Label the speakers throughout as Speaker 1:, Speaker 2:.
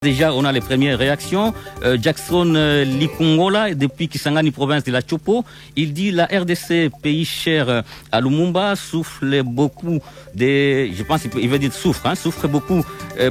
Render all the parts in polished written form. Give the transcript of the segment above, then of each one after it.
Speaker 1: Déjà, on a les premières réactions. Jackson Likongola, depuis Kisangani, province de la Chopo, il dit la RDC, pays cher à Lumumba, souffle beaucoup je pense qu'il veut dire souffre beaucoup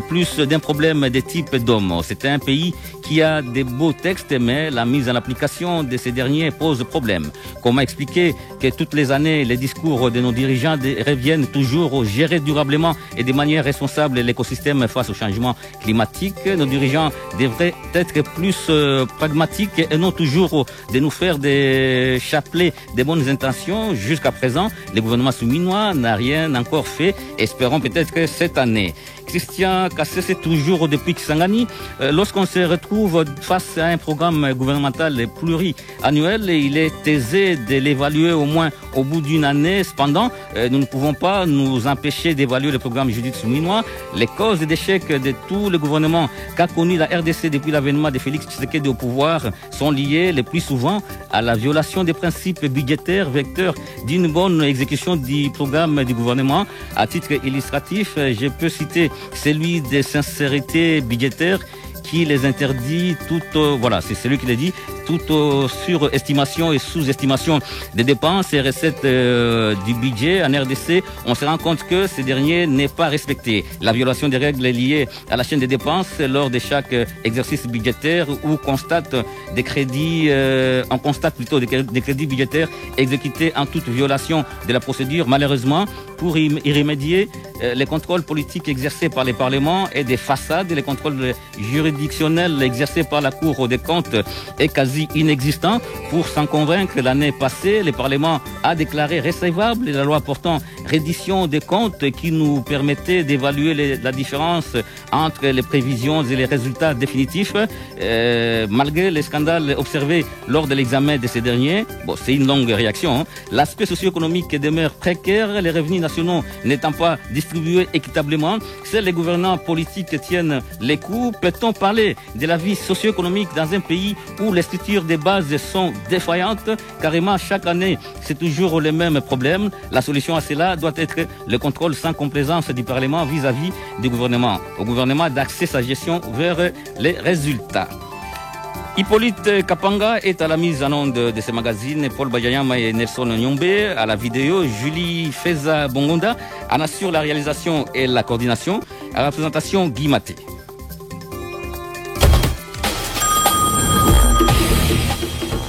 Speaker 1: plus d'un problème de type d'homme. C'est un pays qui a des beaux textes, mais la mise en application de ces derniers pose problème. Comment expliquer que toutes les années, les discours de nos dirigeants reviennent toujours gérer durablement et de manière responsable l'écosystème face au changement climatique? Nos dirigeants devraient être plus pragmatiques et non toujours de nous faire des chapelets de bonnes intentions. Jusqu'à présent, le gouvernement souminois n'a rien encore fait. Espérons peut-être que cette année. Christian Kassé, c'est toujours depuis Kisangani. Lorsqu'on se retrouve face à un programme gouvernemental pluriannuel, il est aisé de l'évaluer au moins au bout d'une année. Cependant, nous ne pouvons pas nous empêcher d'évaluer le programme Judith Souminois. Les causes d'échec de tout le gouvernement qu'a connu la RDC depuis l'avènement de Félix Tshisekedi au pouvoir sont liées le plus souvent à la violation des principes budgétaires, vecteurs d'une bonne exécution du programme du gouvernement. À titre illustratif, je peux citer celui de sincérité budgétaire qui les interdit c'est celui qui l'a dit, toute surestimation et sous-estimation des dépenses et recettes du budget en RDC. On se rend compte que ce dernier n'est pas respecté. La violation des règles liées à la chaîne des dépenses lors de chaque exercice budgétaire où on constate des crédits budgétaires exécutés en toute violation de la procédure. Malheureusement, pour y remédier, les contrôles politiques exercés par les parlements et des façades, les contrôles juridictionnels exercés par la Cour des comptes est quasi inexistant. Pour s'en convaincre, l'année passée, le Parlement a déclaré recevable la loi portant reddition des comptes qui nous permettait d'évaluer la différence entre les prévisions et les résultats définitifs. Malgré les scandales observés lors de l'examen de ces derniers, c'est une longue réaction. L'aspect socio-économique demeure précaire, les revenus nationaux n'étant pas distribués équitablement. Seuls les gouvernants politiques tiennent les coups. Peut-on parler de la vie socio-économique dans un pays où les structures de base sont défaillantes? Carrément, chaque année, c'est toujours le même problème. La solution à cela doit être le contrôle sans complaisance du Parlement vis-à-vis du gouvernement. Au gouvernement d'axer sa gestion vers les résultats. Hippolyte Kapanga est à la mise en onde de ce magazine, Paul Bajayama et Nelson Nyombe à la vidéo, Julie Feza Bongonda en assure la réalisation et la coordination, à la présentation Guy Maté.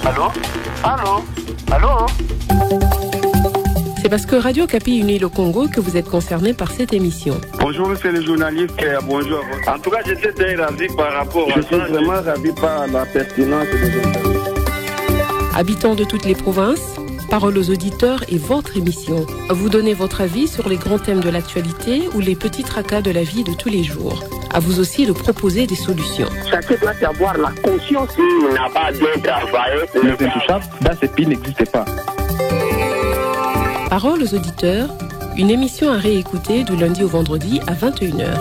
Speaker 2: Allô? Allô? Allô?
Speaker 3: C'est parce que Radio Kapi unit le Congo que vous êtes concerné par cette émission.
Speaker 4: Bonjour monsieur le journaliste, bonjour. En tout cas, j'étais très ravi par rapport à ça. Je suis vraiment ravi par la pertinence de l'interview.
Speaker 3: Habitants de toutes les provinces, parole aux auditeurs et votre émission. Vous donnez votre avis sur les grands thèmes de l'actualité ou les petits tracas de la vie de tous les jours. À vous aussi de proposer des solutions.
Speaker 5: Chacun doit avoir la conscience qu'il n'a pas bien travaillé.
Speaker 4: Les intouchables, dans ce pays, n'existait pas.
Speaker 3: Parole aux auditeurs, une émission à réécouter du lundi au vendredi à 21h.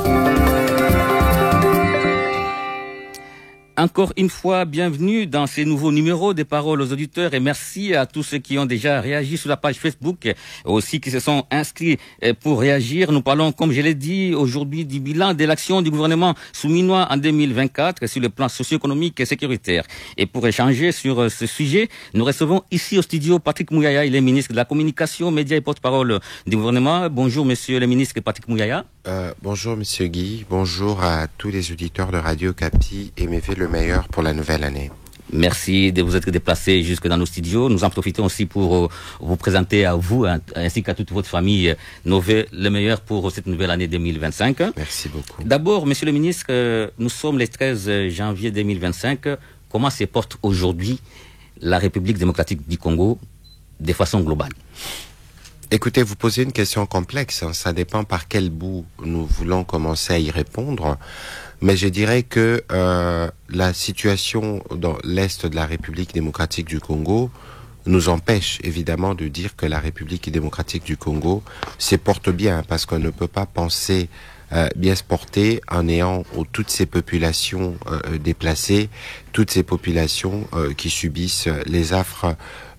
Speaker 1: Encore une fois, bienvenue dans ces nouveaux numéros des Paroles aux auditeurs et merci à tous ceux qui ont déjà réagi sur la page Facebook, aussi qui se sont inscrits pour réagir. Nous parlons, comme je l'ai dit, aujourd'hui du bilan de l'action du gouvernement souminois en 2024 sur le plan socio-économique et sécuritaire. Et pour échanger sur ce sujet, nous recevons ici au studio Patrick Mouyaya, il est ministre de la Communication, Médias et porte-parole du gouvernement. Bonjour monsieur le ministre Patrick Mouyaya.
Speaker 6: Bonjour monsieur Guy, bonjour à tous les auditeurs de Radio Kapi et mes vœux le meilleur pour la nouvelle année.
Speaker 1: Merci de vous être déplacé jusque dans nos studios. Nous en profitons aussi pour vous présenter à vous ainsi qu'à toute votre famille nos vœux le meilleur pour cette nouvelle année 2025.
Speaker 6: Merci beaucoup.
Speaker 1: D'abord, monsieur le ministre, nous sommes le 13 janvier 2025. Comment se porte aujourd'hui la République démocratique du Congo de façon globale?
Speaker 6: Écoutez, vous posez une question complexe. Ça dépend par quel bout nous voulons commencer à y répondre. Mais je dirais que la situation dans l'Est de la République démocratique du Congo nous empêche évidemment de dire que la République démocratique du Congo se porte bien, parce qu'on ne peut pas penser bien se porter en ayant toutes ces populations déplacées, toutes ces populations qui subissent les affres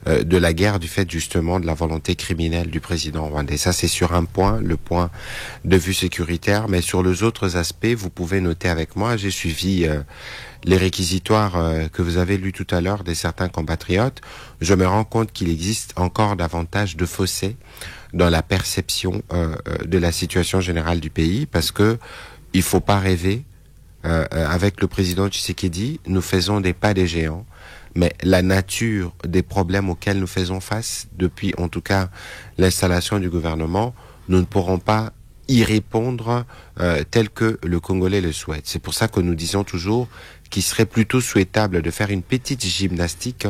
Speaker 6: de la guerre du fait justement de la volonté criminelle du président rwandais. Ça, c'est sur un point, le point de vue sécuritaire, mais sur les autres aspects, vous pouvez noter avec moi, j'ai suivi les réquisitoires que vous avez lus tout à l'heure de certains compatriotes. Je me rends compte qu'il existe encore davantage de fossés dans la perception de la situation générale du pays, parce que il faut pas rêver. Avec le président Tshisekedi, nous faisons des pas des géants. Mais la nature des problèmes auxquels nous faisons face, depuis en tout cas l'installation du gouvernement, nous ne pourrons pas y répondre tel que le Congolais le souhaite. C'est pour ça que nous disons toujours qu'il serait plutôt souhaitable de faire une petite gymnastique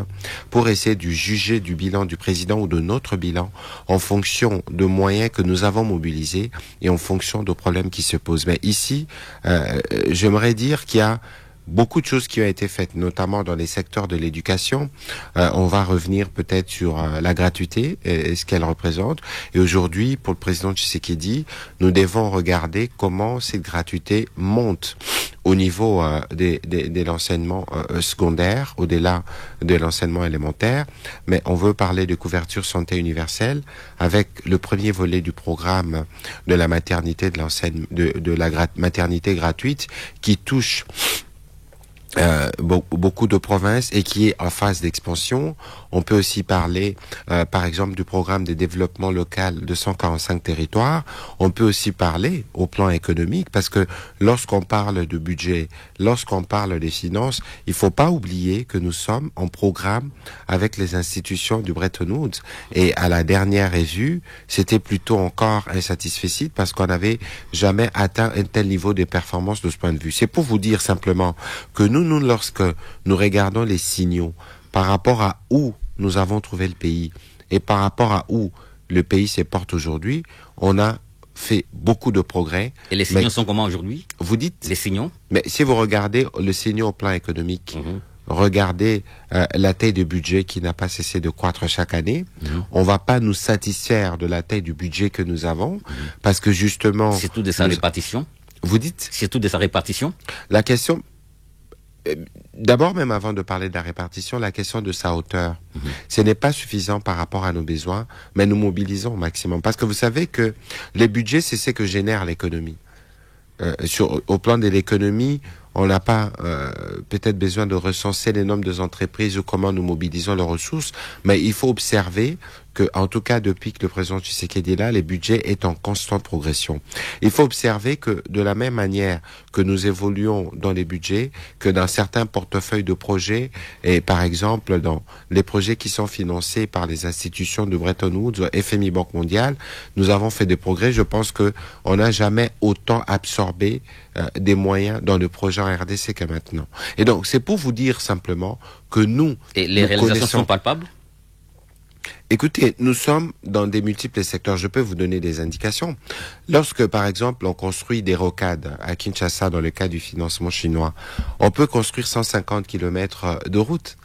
Speaker 6: pour essayer de juger du bilan du président ou de notre bilan en fonction de moyens que nous avons mobilisés et en fonction de problèmes qui se posent. Mais ici, j'aimerais dire qu'il y a beaucoup de choses qui ont été faites, notamment dans les secteurs de l'éducation. On va revenir peut-être sur la gratuité et ce qu'elle représente. Et aujourd'hui, pour le président Tshisekedi, nous devons regarder comment cette gratuité monte au niveau de l'enseignement secondaire, au-delà de l'enseignement élémentaire. Mais on veut parler de couverture santé universelle avec le premier volet du programme de la maternité, de la maternité gratuite qui touche beaucoup de provinces et qui est en phase d'expansion. On peut aussi parler, par exemple, du programme de développement local de 145 territoires. On peut aussi parler au plan économique, parce que lorsqu'on parle de budget, lorsqu'on parle des finances, il faut pas oublier que nous sommes en programme avec les institutions du Bretton Woods. Et à la dernière revue, c'était plutôt encore insatisfait parce qu'on n'avait jamais atteint un tel niveau de performance de ce point de vue. C'est pour vous dire simplement que nous, lorsque nous regardons les signaux par rapport à où nous avons trouvé le pays et par rapport à où le pays se porte aujourd'hui, on a fait beaucoup de progrès.
Speaker 1: Et les signaux sont comment aujourd'hui?
Speaker 6: Vous dites?
Speaker 1: Les signaux?
Speaker 6: Mais si vous regardez le signaux au plan économique, regardez la taille du budget qui n'a pas cessé de croître chaque année. On va pas nous satisfaire de la taille du budget que nous avons, parce que justement...
Speaker 1: C'est tout de sa répartition?
Speaker 6: Vous dites?
Speaker 1: C'est tout de sa répartition?
Speaker 6: La question... D'abord, même avant de parler de la répartition, la question de sa hauteur. Ce n'est pas suffisant par rapport à nos besoins, mais nous mobilisons au maximum. Parce que vous savez que les budgets, c'est ce que génère l'économie. Au plan de l'économie, on n'a pas peut-être besoin de recenser les nombres des entreprises ou comment nous mobilisons leurs ressources, mais il faut observer que, en tout cas, depuis que le président Tshisekedi est là, les budgets est en constante progression. Il faut observer que, de la même manière que nous évoluons dans les budgets, que dans certains portefeuilles de projets, et par exemple dans les projets qui sont financés par les institutions de Bretton Woods, FMI, Banque mondiale, nous avons fait des progrès. Je pense que on n'a jamais autant absorbé des moyens dans le projet en RDC que maintenant. Et donc, c'est pour vous dire simplement que nous...
Speaker 1: Et les réalisations sont palpables?
Speaker 6: Écoutez, nous sommes dans des multiples secteurs. Je peux vous donner des indications. Lorsque, par exemple, on construit des rocades à Kinshasa dans le cas du financement chinois, on peut construire 150 km de route.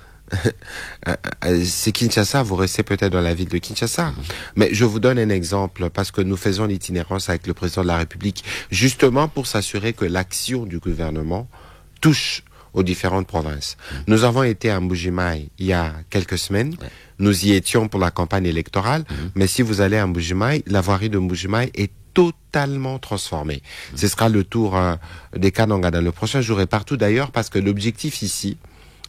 Speaker 6: C'est Kinshasa, vous restez peut-être dans la ville de Kinshasa. Mais je vous donne un exemple, parce que nous faisons l'itinérance avec le président de la République, justement pour s'assurer que l'action du gouvernement touche aux différentes provinces. Nous avons été à Mbuji-Mayi il y a quelques semaines. Nous y étions pour la campagne électorale. Mais si vous allez à Mbuji-Mayi, la voirie de Mbuji-Mayi est totalement transformée. Ce sera le tour des Kananga dans le prochain jour et partout d'ailleurs, parce que l'objectif ici,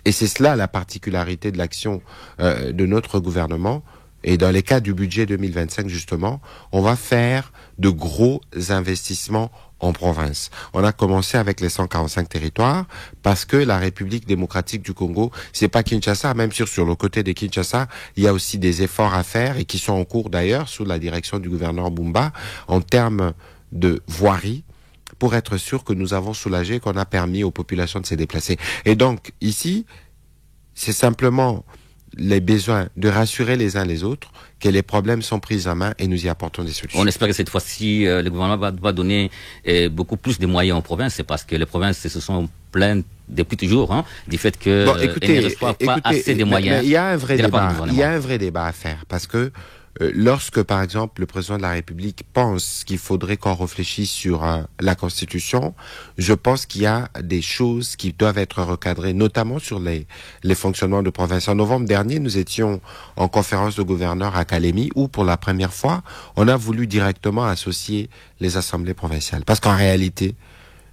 Speaker 6: et c'est cela la particularité de l'action de notre gouvernement, et dans les cas du budget 2025 justement, on va faire de gros investissements en province. On a commencé avec les 145 territoires parce que la République démocratique du Congo, c'est pas Kinshasa, même sur le côté de Kinshasa, il y a aussi des efforts à faire et qui sont en cours d'ailleurs sous la direction du gouverneur Bumba en termes de voirie, pour être sûr que nous avons soulagé, qu'on a permis aux populations de se déplacer. Et donc, ici, c'est simplement les besoins de rassurer les uns les autres que les problèmes sont pris en main et nous y apportons des solutions.
Speaker 1: On espère que cette fois-ci, le gouvernement va donner beaucoup plus de moyens aux provinces. C'est parce que les provinces se sont plaintes depuis toujours du fait que
Speaker 6: bon, écoutez,
Speaker 1: ne reçoivent pas assez de moyens.
Speaker 6: Il y a un vrai débat. Il y a un vrai débat à faire parce que lorsque, par exemple, le président de la République pense qu'il faudrait qu'on réfléchisse sur la Constitution, je pense qu'il y a des choses qui doivent être recadrées, notamment sur les fonctionnements de province. En novembre dernier, nous étions en conférence de gouverneurs à Kalemi, où, pour la première fois, on a voulu directement associer les assemblées provinciales. Parce qu'en réalité,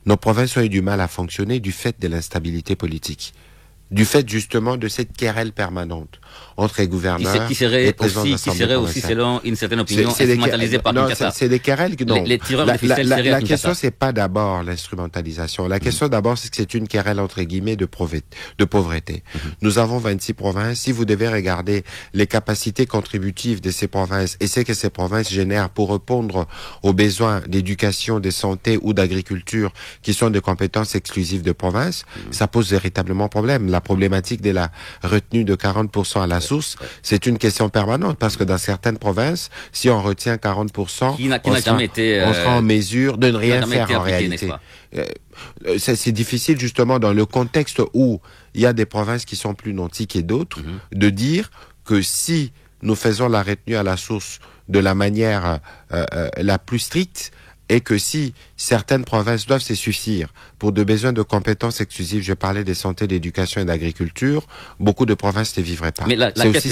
Speaker 6: nos provinces ont eu du mal à fonctionner du fait de l'instabilité politique. Du fait justement de cette querelle permanente entre les gouverneurs
Speaker 1: qui serait
Speaker 6: et présidents
Speaker 1: aussi, selon une certaine opinion, instrumentalisée par Kinshasa.
Speaker 6: C'est des querelles que non.
Speaker 1: Les tireurs de ficelle seraient
Speaker 6: la question, c'est pas d'abord l'instrumentalisation. La question d'abord, c'est que c'est une querelle entre guillemets de pauvreté. Nous avons 26 provinces. Si vous devez regarder les capacités contributives de ces provinces et ce que ces provinces génèrent pour répondre aux besoins d'éducation, de santé ou d'agriculture qui sont des compétences exclusives de provinces, ça pose véritablement problème. La problématique de la retenue de 40% à la source, c'est une question permanente parce que dans certaines provinces, si on retient 40%, on sera en mesure de ne rien faire en réalité. C'est difficile justement dans le contexte où il y a des provinces qui sont plus nantis que d'autres, de dire que si nous faisons la retenue à la source de la manière la plus stricte, et que si certaines provinces doivent se suffire pour des besoins de compétences exclusives, je parlais de santé, d'éducation et d'agriculture, beaucoup de provinces ne vivraient pas.
Speaker 1: Mais la caisse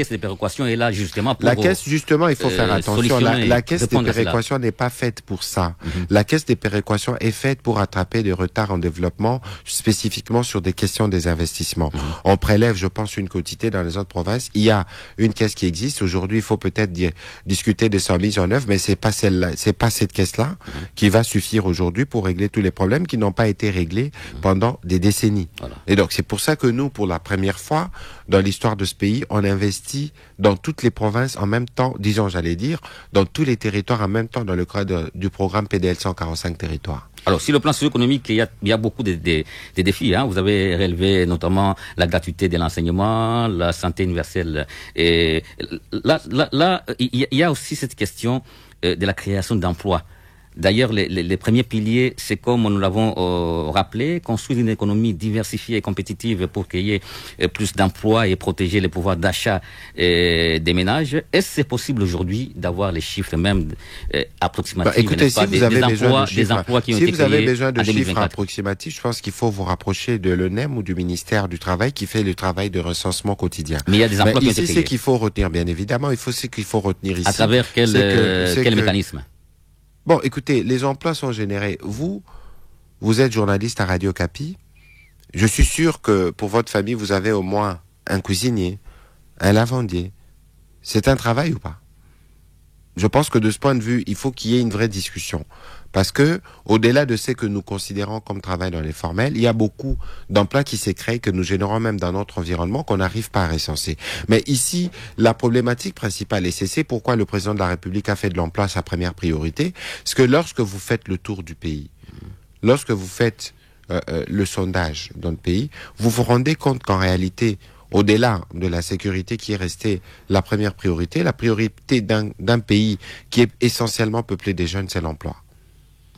Speaker 1: des péréquations est là justement pour...
Speaker 6: La caisse, justement, il faut faire attention. La caisse des péréquations n'est pas faite pour ça. La caisse des péréquations est faite pour attraper des retards en développement, spécifiquement sur des questions des investissements. On prélève, je pense, une quotité dans les autres provinces. Il y a une caisse qui existe. Aujourd'hui, il faut peut-être discuter de sa mise en œuvre, mais c'est pas celle-là, c'est pas cette caisse-là qui va suffire aujourd'hui pour régler tous les problèmes qui n'ont pas été réglés pendant des décennies. Voilà. Et donc, c'est pour ça que nous, pour la première fois dans l'histoire de ce pays, on investit dans toutes les provinces en même temps, dans tous les territoires en même temps dans le cadre du programme PDL 145 territoires.
Speaker 1: Alors, sur le plan socio-économique, il y a beaucoup de défis. Vous avez relevé notamment la gratuité de l'enseignement, la santé universelle. Et là, il y a aussi cette question de la création d'emplois. D'ailleurs, les premiers piliers, c'est comme nous l'avons rappelé, construire une économie diversifiée et compétitive pour qu'il y ait plus d'emplois et protéger le pouvoir d'achat des ménages. Est-ce que c'est possible aujourd'hui d'avoir les chiffres même approximatifs?
Speaker 6: Écoutez, si vous avez besoin
Speaker 1: des emplois qui ont été créés
Speaker 6: si vous avez besoin de chiffres
Speaker 1: 2024.
Speaker 6: Approximatifs, je pense qu'il faut vous rapprocher de l'ONEM ou du ministère du Travail qui fait le travail de recensement quotidien.
Speaker 1: Mais il y a des emplois qui ont été créés.
Speaker 6: C'est qu'il faut retenir, bien évidemment. Ce qu'il faut retenir ici.
Speaker 1: À travers quel mécanisme?
Speaker 6: Bon, écoutez, les emplois sont générés. Vous êtes journaliste à Radio Capi. Je suis sûr que pour votre famille, vous avez au moins un cuisinier, un lavandier. C'est un travail ou pas? Je pense que de ce point de vue, il faut qu'il y ait une vraie discussion. Parce que, au-delà de ce que nous considérons comme travail dans les formels, il y a beaucoup d'emplois qui s'est créé, que nous générons même dans notre environnement, qu'on n'arrive pas à recenser. Mais ici, la problématique principale, et c'est pourquoi le président de la République a fait de l'emploi sa première priorité, c'est que lorsque vous faites le tour du pays, lorsque vous faites le sondage dans le pays, vous vous rendez compte qu'en réalité, au-delà de la sécurité qui est restée la première priorité, la priorité d'un pays qui est essentiellement peuplé des jeunes, c'est l'emploi.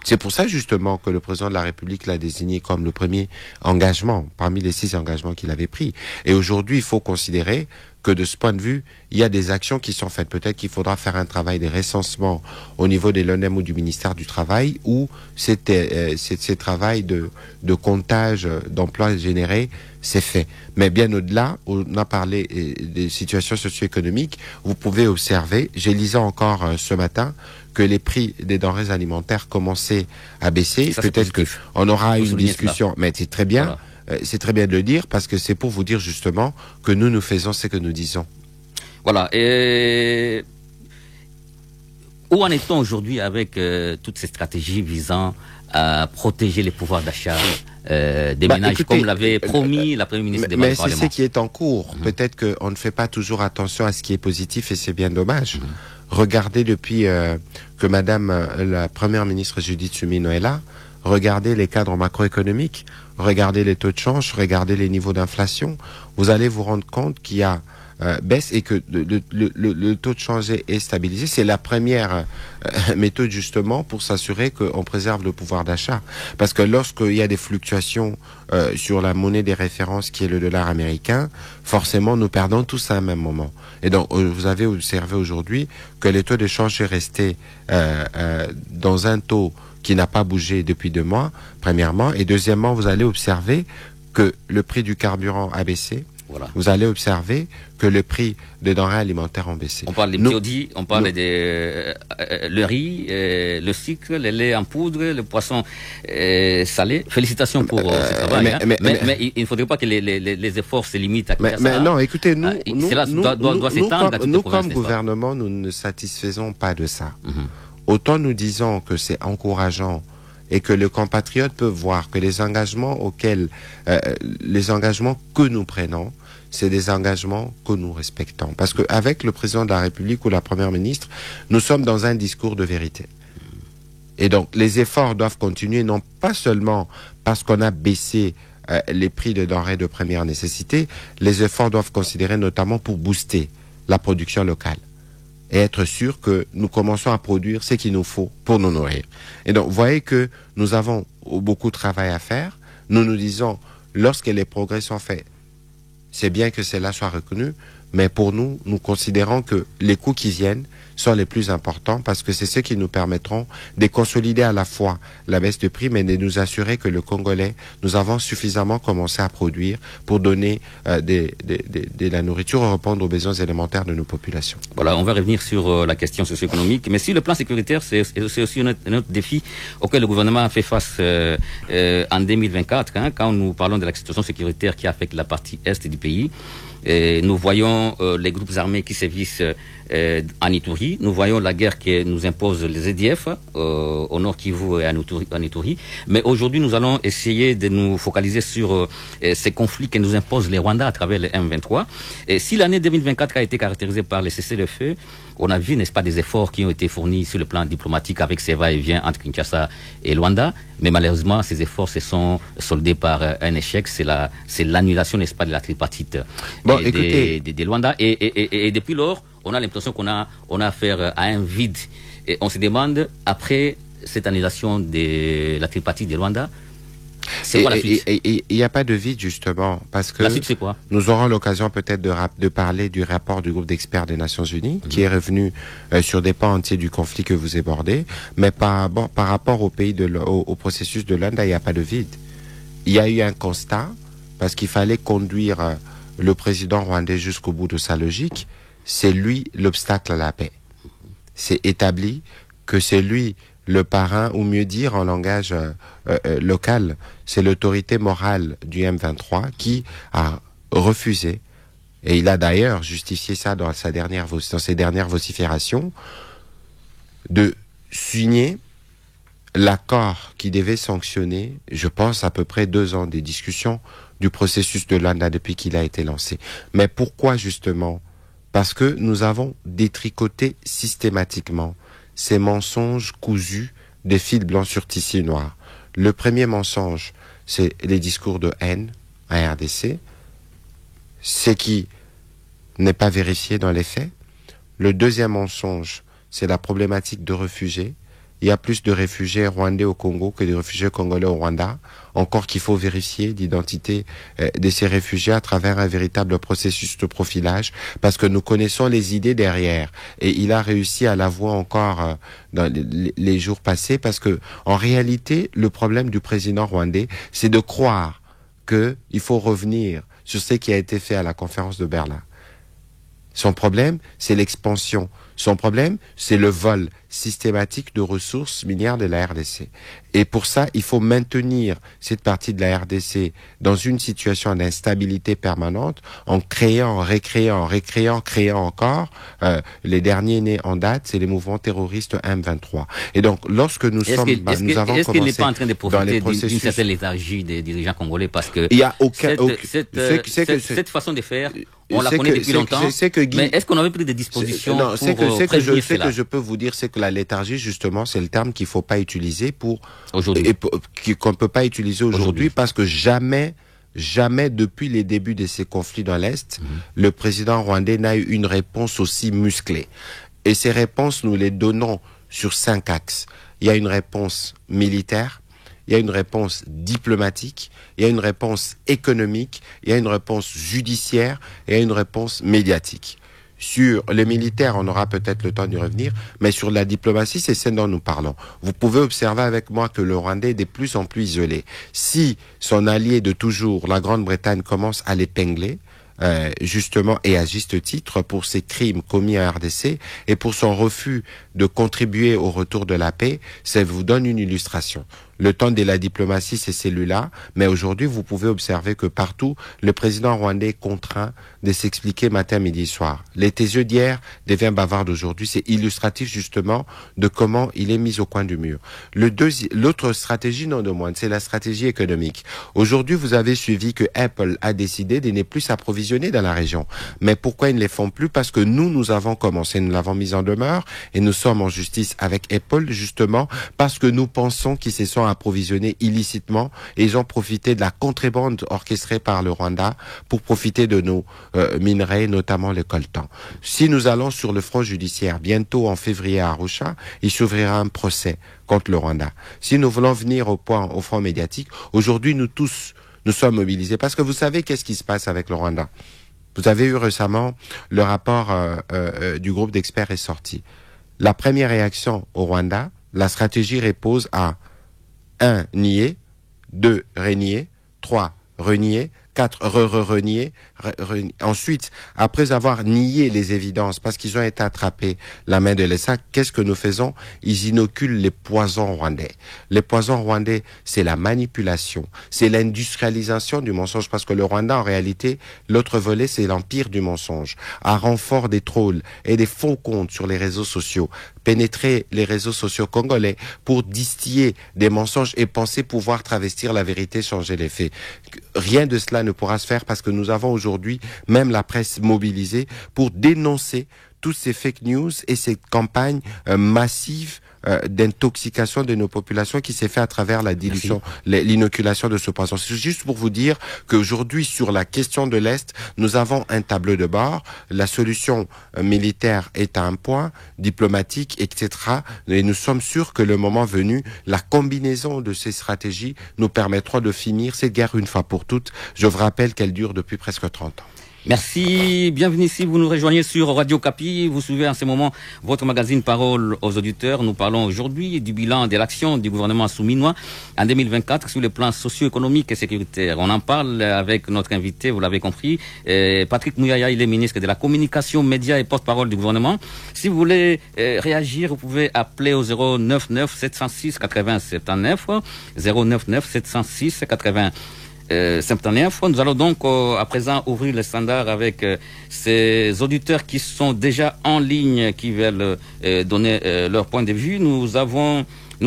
Speaker 6: C'est pour ça justement que le président de la République l'a désigné comme le premier engagement parmi les 6 engagements qu'il avait pris. Et aujourd'hui, il faut considérer que de ce point de vue, il y a des actions qui sont faites. Peut-être qu'il faudra faire un travail de recensement au niveau de l'ONEM ou du ministère du Travail, où ce travail de comptage d'emplois générés, c'est fait. Mais bien au-delà, on a parlé des situations socio-économiques, vous pouvez observer, j'ai lisé encore ce matin, que les prix des denrées alimentaires commençaient à baisser. Peut-être qu'on aura une discussion, mais c'est très bien. Voilà. C'est très bien de le dire parce que c'est pour vous dire justement que nous faisons ce que nous disons.
Speaker 1: Voilà. Et où en est-on aujourd'hui avec toutes ces stratégies visant à protéger les pouvoirs d'achat des ménages, écoutez, comme l'avait promis la Première ministre des
Speaker 6: Mais c'est ce qui est en cours. Peut-être qu'on ne fait pas toujours attention à ce qui est positif et c'est bien dommage. Regardez depuis que Madame la Première ministre Judith Suminho est là, regardez les cadres macroéconomiques, regardez les taux de change, regardez les niveaux d'inflation. Vous allez vous rendre compte qu'il y a baisse et que le taux de change est stabilisé. C'est la première méthode justement pour s'assurer qu'on préserve le pouvoir d'achat. Parce que lorsqu'il y a des fluctuations sur la monnaie des références qui est le dollar américain, forcément nous perdons tous à un même moment. Et donc vous avez observé aujourd'hui que les taux de change est resté dans un taux qui n'a pas bougé depuis 2 mois, premièrement. Et deuxièmement, vous allez observer que le prix du carburant a baissé. Voilà. Vous allez observer que le prix des denrées alimentaires ont baissé.
Speaker 1: On parle des biodis, on parle de le riz, le sucre, le lait en poudre, le poisson salé. Félicitations pour ce travail. Mais il ne faudrait pas que les efforts se limitent à ça.
Speaker 6: Mais non, écoutez, nous
Speaker 1: comme
Speaker 6: gouvernement, nous ne satisfaisons pas de ça. Autant nous disons que c'est encourageant et que le compatriote peut voir que les engagements que nous prenons, c'est des engagements que nous respectons. Parce qu'avec le président de la République ou la première ministre, nous sommes dans un discours de vérité. Et donc, les efforts doivent continuer, non pas seulement parce qu'on a baissé les prix de denrées de première nécessité, les efforts doivent considérer notamment pour booster la production locale et être sûr que nous commençons à produire ce qu'il nous faut pour nous nourrir. Et donc, vous voyez que nous avons beaucoup de travail à faire. Nous nous disons, lorsque les progrès sont faits, c'est bien que cela soit reconnu, mais pour nous, nous considérons que les coûts qui viennent sont les plus importants parce que c'est ceux qui nous permettront de consolider à la fois la baisse de prix, mais de nous assurer que le Congolais, nous avons suffisamment commencé à produire pour donner de la nourriture et répondre aux besoins élémentaires de nos populations.
Speaker 1: Voilà, on va revenir sur la question socio-économique, mais sur le plan sécuritaire, c'est aussi un autre défi auquel le gouvernement a fait face en 2024, quand nous parlons de la situation sécuritaire qui affecte la partie est du pays. Et nous voyons les groupes armés qui sévissent en Ituri. Nous voyons la guerre que nous imposent les EDF au Nord Kivu et en Ituri. Mais aujourd'hui, nous allons essayer de nous focaliser sur ces conflits que nous imposent les Rwandais à travers les M23. Et si l'année 2024 a été caractérisée par les cessez-le-feu, on a vu, n'est-ce pas, des efforts qui ont été fournis sur le plan diplomatique avec ces va-et-vient entre Kinshasa et Luanda. Mais malheureusement, ces efforts se sont soldés par un échec. C'est l'annulation, n'est-ce pas, de la tripartite des Luanda. Et depuis lors, on a l'impression qu'on a affaire à un vide. Et on se demande, après cette annulation de la tripartite des Luanda, c'est quoi la suite?
Speaker 6: Il n'y a pas de vide, justement, parce que
Speaker 1: la suite, c'est quoi?
Speaker 6: Nous aurons l'occasion peut-être de parler du rapport du groupe d'experts des Nations Unies, qui est revenu sur des pans entiers du conflit que vous abordez, mais par rapport au pays au processus de Luanda, il n'y a pas de vide. Il y a eu un constat, parce qu'il fallait conduire le président rwandais jusqu'au bout de sa logique. C'est lui l'obstacle à la paix. C'est établi que c'est lui le parrain, ou mieux dire en langage local, c'est l'autorité morale du M23 qui a refusé, et il a d'ailleurs justifié ça dans ses dernières vociférations, de signer l'accord qui devait sanctionner, je pense, à peu près 2 ans des discussions du processus de Luanda depuis qu'il a été lancé. Mais pourquoi justement? Parce que nous avons détricoté systématiquement ces mensonges cousus des fils blancs sur tissu noir. Le premier mensonge, c'est les discours de haine à RDC, ce qui n'est pas vérifié dans les faits. Le deuxième mensonge, c'est la problématique de réfugiés. Il y a plus de réfugiés rwandais au Congo que de réfugiés congolais au Rwanda. Encore qu'il faut vérifier l'identité de ces réfugiés à travers un véritable processus de profilage, parce que nous connaissons les idées derrière. Et il a réussi à l'avouer encore dans les jours passés, parce que en réalité, le problème du président rwandais, c'est de croire qu'il faut revenir sur ce qui a été fait à la conférence de Berlin. Son problème, c'est l'expansion. Son problème, c'est le vol systématique de ressources minières de la RDC. Et pour ça, il faut maintenir cette partie de la RDC dans une situation d'instabilité permanente en créant, récréant, créant encore. Les derniers nés en date, c'est les mouvements terroristes M23. Et donc, lorsque nous avons commencé
Speaker 1: est-ce qu'il n'est pas en train de profiter d'une certaine léthargie des dirigeants congolais, parce que
Speaker 6: il y a
Speaker 1: cette façon de faire, on la connaît depuis longtemps. Mais est-ce qu'on avait pris des dispositions pour prévenir cela?
Speaker 6: Ce que je peux vous dire, c'est que la léthargie, justement, c'est le terme qu'il faut pas utiliser pour
Speaker 1: aujourd'hui,
Speaker 6: qu'on ne peut pas utiliser aujourd'hui, parce que jamais jamais depuis les débuts de ces conflits dans l'Est, le président rwandais n'a eu une réponse aussi musclée. Et ces réponses, nous les donnons sur 5 axes. Il y a une réponse militaire, il y a une réponse diplomatique, il y a une réponse économique, il y a une réponse judiciaire et il y a une réponse médiatique. Sur les militaires, on aura peut-être le temps d'y revenir, mais sur la diplomatie, c'est celle dont nous parlons. Vous pouvez observer avec moi que le Rwandais est de plus en plus isolé. Si son allié de toujours, la Grande-Bretagne, commence à l'épingler, justement, et à juste titre, pour ses crimes commis en RDC et pour son refus de contribuer au retour de la paix, ça vous donne une illustration. Le temps de la diplomatie, c'est celui-là, mais aujourd'hui, vous pouvez observer que partout, le président rwandais est contraint de s'expliquer matin, midi, soir. Les taiseux d'hier devient bavard d'aujourd'hui. C'est illustratif, justement, de comment il est mis au coin du mur. L'autre stratégie, non de moindre, c'est la stratégie économique. Aujourd'hui, vous avez suivi que Apple a décidé de ne plus s'approvisionner dans la région. Mais pourquoi ils ne les font plus? Parce que nous avons commencé, nous l'avons mis en demeure, et nous sommes en justice avec Apple, justement, parce que nous pensons qu'ils se sont approvisionnés illicitement et ils ont profité de la contrebande orchestrée par le Rwanda pour profiter de nos minerais, notamment le coltan. Si nous allons sur le front judiciaire, bientôt en février à Arusha, il s'ouvrira un procès contre le Rwanda. Si nous voulons venir au front médiatique, aujourd'hui nous sommes mobilisés parce que vous savez qu'est-ce qui se passe avec le Rwanda. Vous avez eu récemment le rapport du groupe d'experts est sorti. La première réaction au Rwanda, la stratégie repose à 1. Nier, 2. Renier, 3. Renier, 4. Renier. Ensuite, après avoir nié les évidences, parce qu'ils ont été attrapés la main de l'État, qu'est-ce que nous faisons? Ils inoculent les poisons rwandais. Les poisons rwandais, c'est la manipulation, c'est l'industrialisation du mensonge, parce que le Rwanda, en réalité, l'autre volet, c'est l'empire du mensonge, à renfort des trolls et des faux comptes sur les réseaux sociaux, pénétrer les réseaux sociaux congolais pour distiller des mensonges et penser pouvoir travestir la vérité, changer les faits. Rien de cela ne pourra se faire parce que nous avons aujourd'hui même la presse mobilisée pour dénoncer toutes ces fake news et ces campagnes massives d'intoxication de nos populations qui s'est fait à travers la dilution, l'inoculation de ce poison. C'est juste pour vous dire qu'aujourd'hui, sur la question de l'Est, nous avons un tableau de bord. La solution militaire est à un point, diplomatique, etc. Et nous sommes sûrs que le moment venu, la combinaison de ces stratégies nous permettra de finir cette guerre une fois pour toutes. Je vous rappelle qu'elle dure depuis presque 30 ans.
Speaker 1: Merci, bienvenue ici, vous nous rejoignez sur Radio Kapi, vous suivez en ce moment votre magazine Parole aux auditeurs. Nous parlons aujourd'hui du bilan de l'action du gouvernement souminois en 2024 sur les plans socio-économiques et sécuritaires. On en parle avec notre invité, vous l'avez compris, Patrick Mouyaya, il est ministre de la Communication, Médias et porte-parole du gouvernement. Si vous voulez réagir, vous pouvez appeler au 099 706 80 79, 099 706 80 79. Nous allons donc à présent ouvrir le standard avec ces auditeurs qui sont déjà en ligne, qui veulent donner leur point de vue. Nous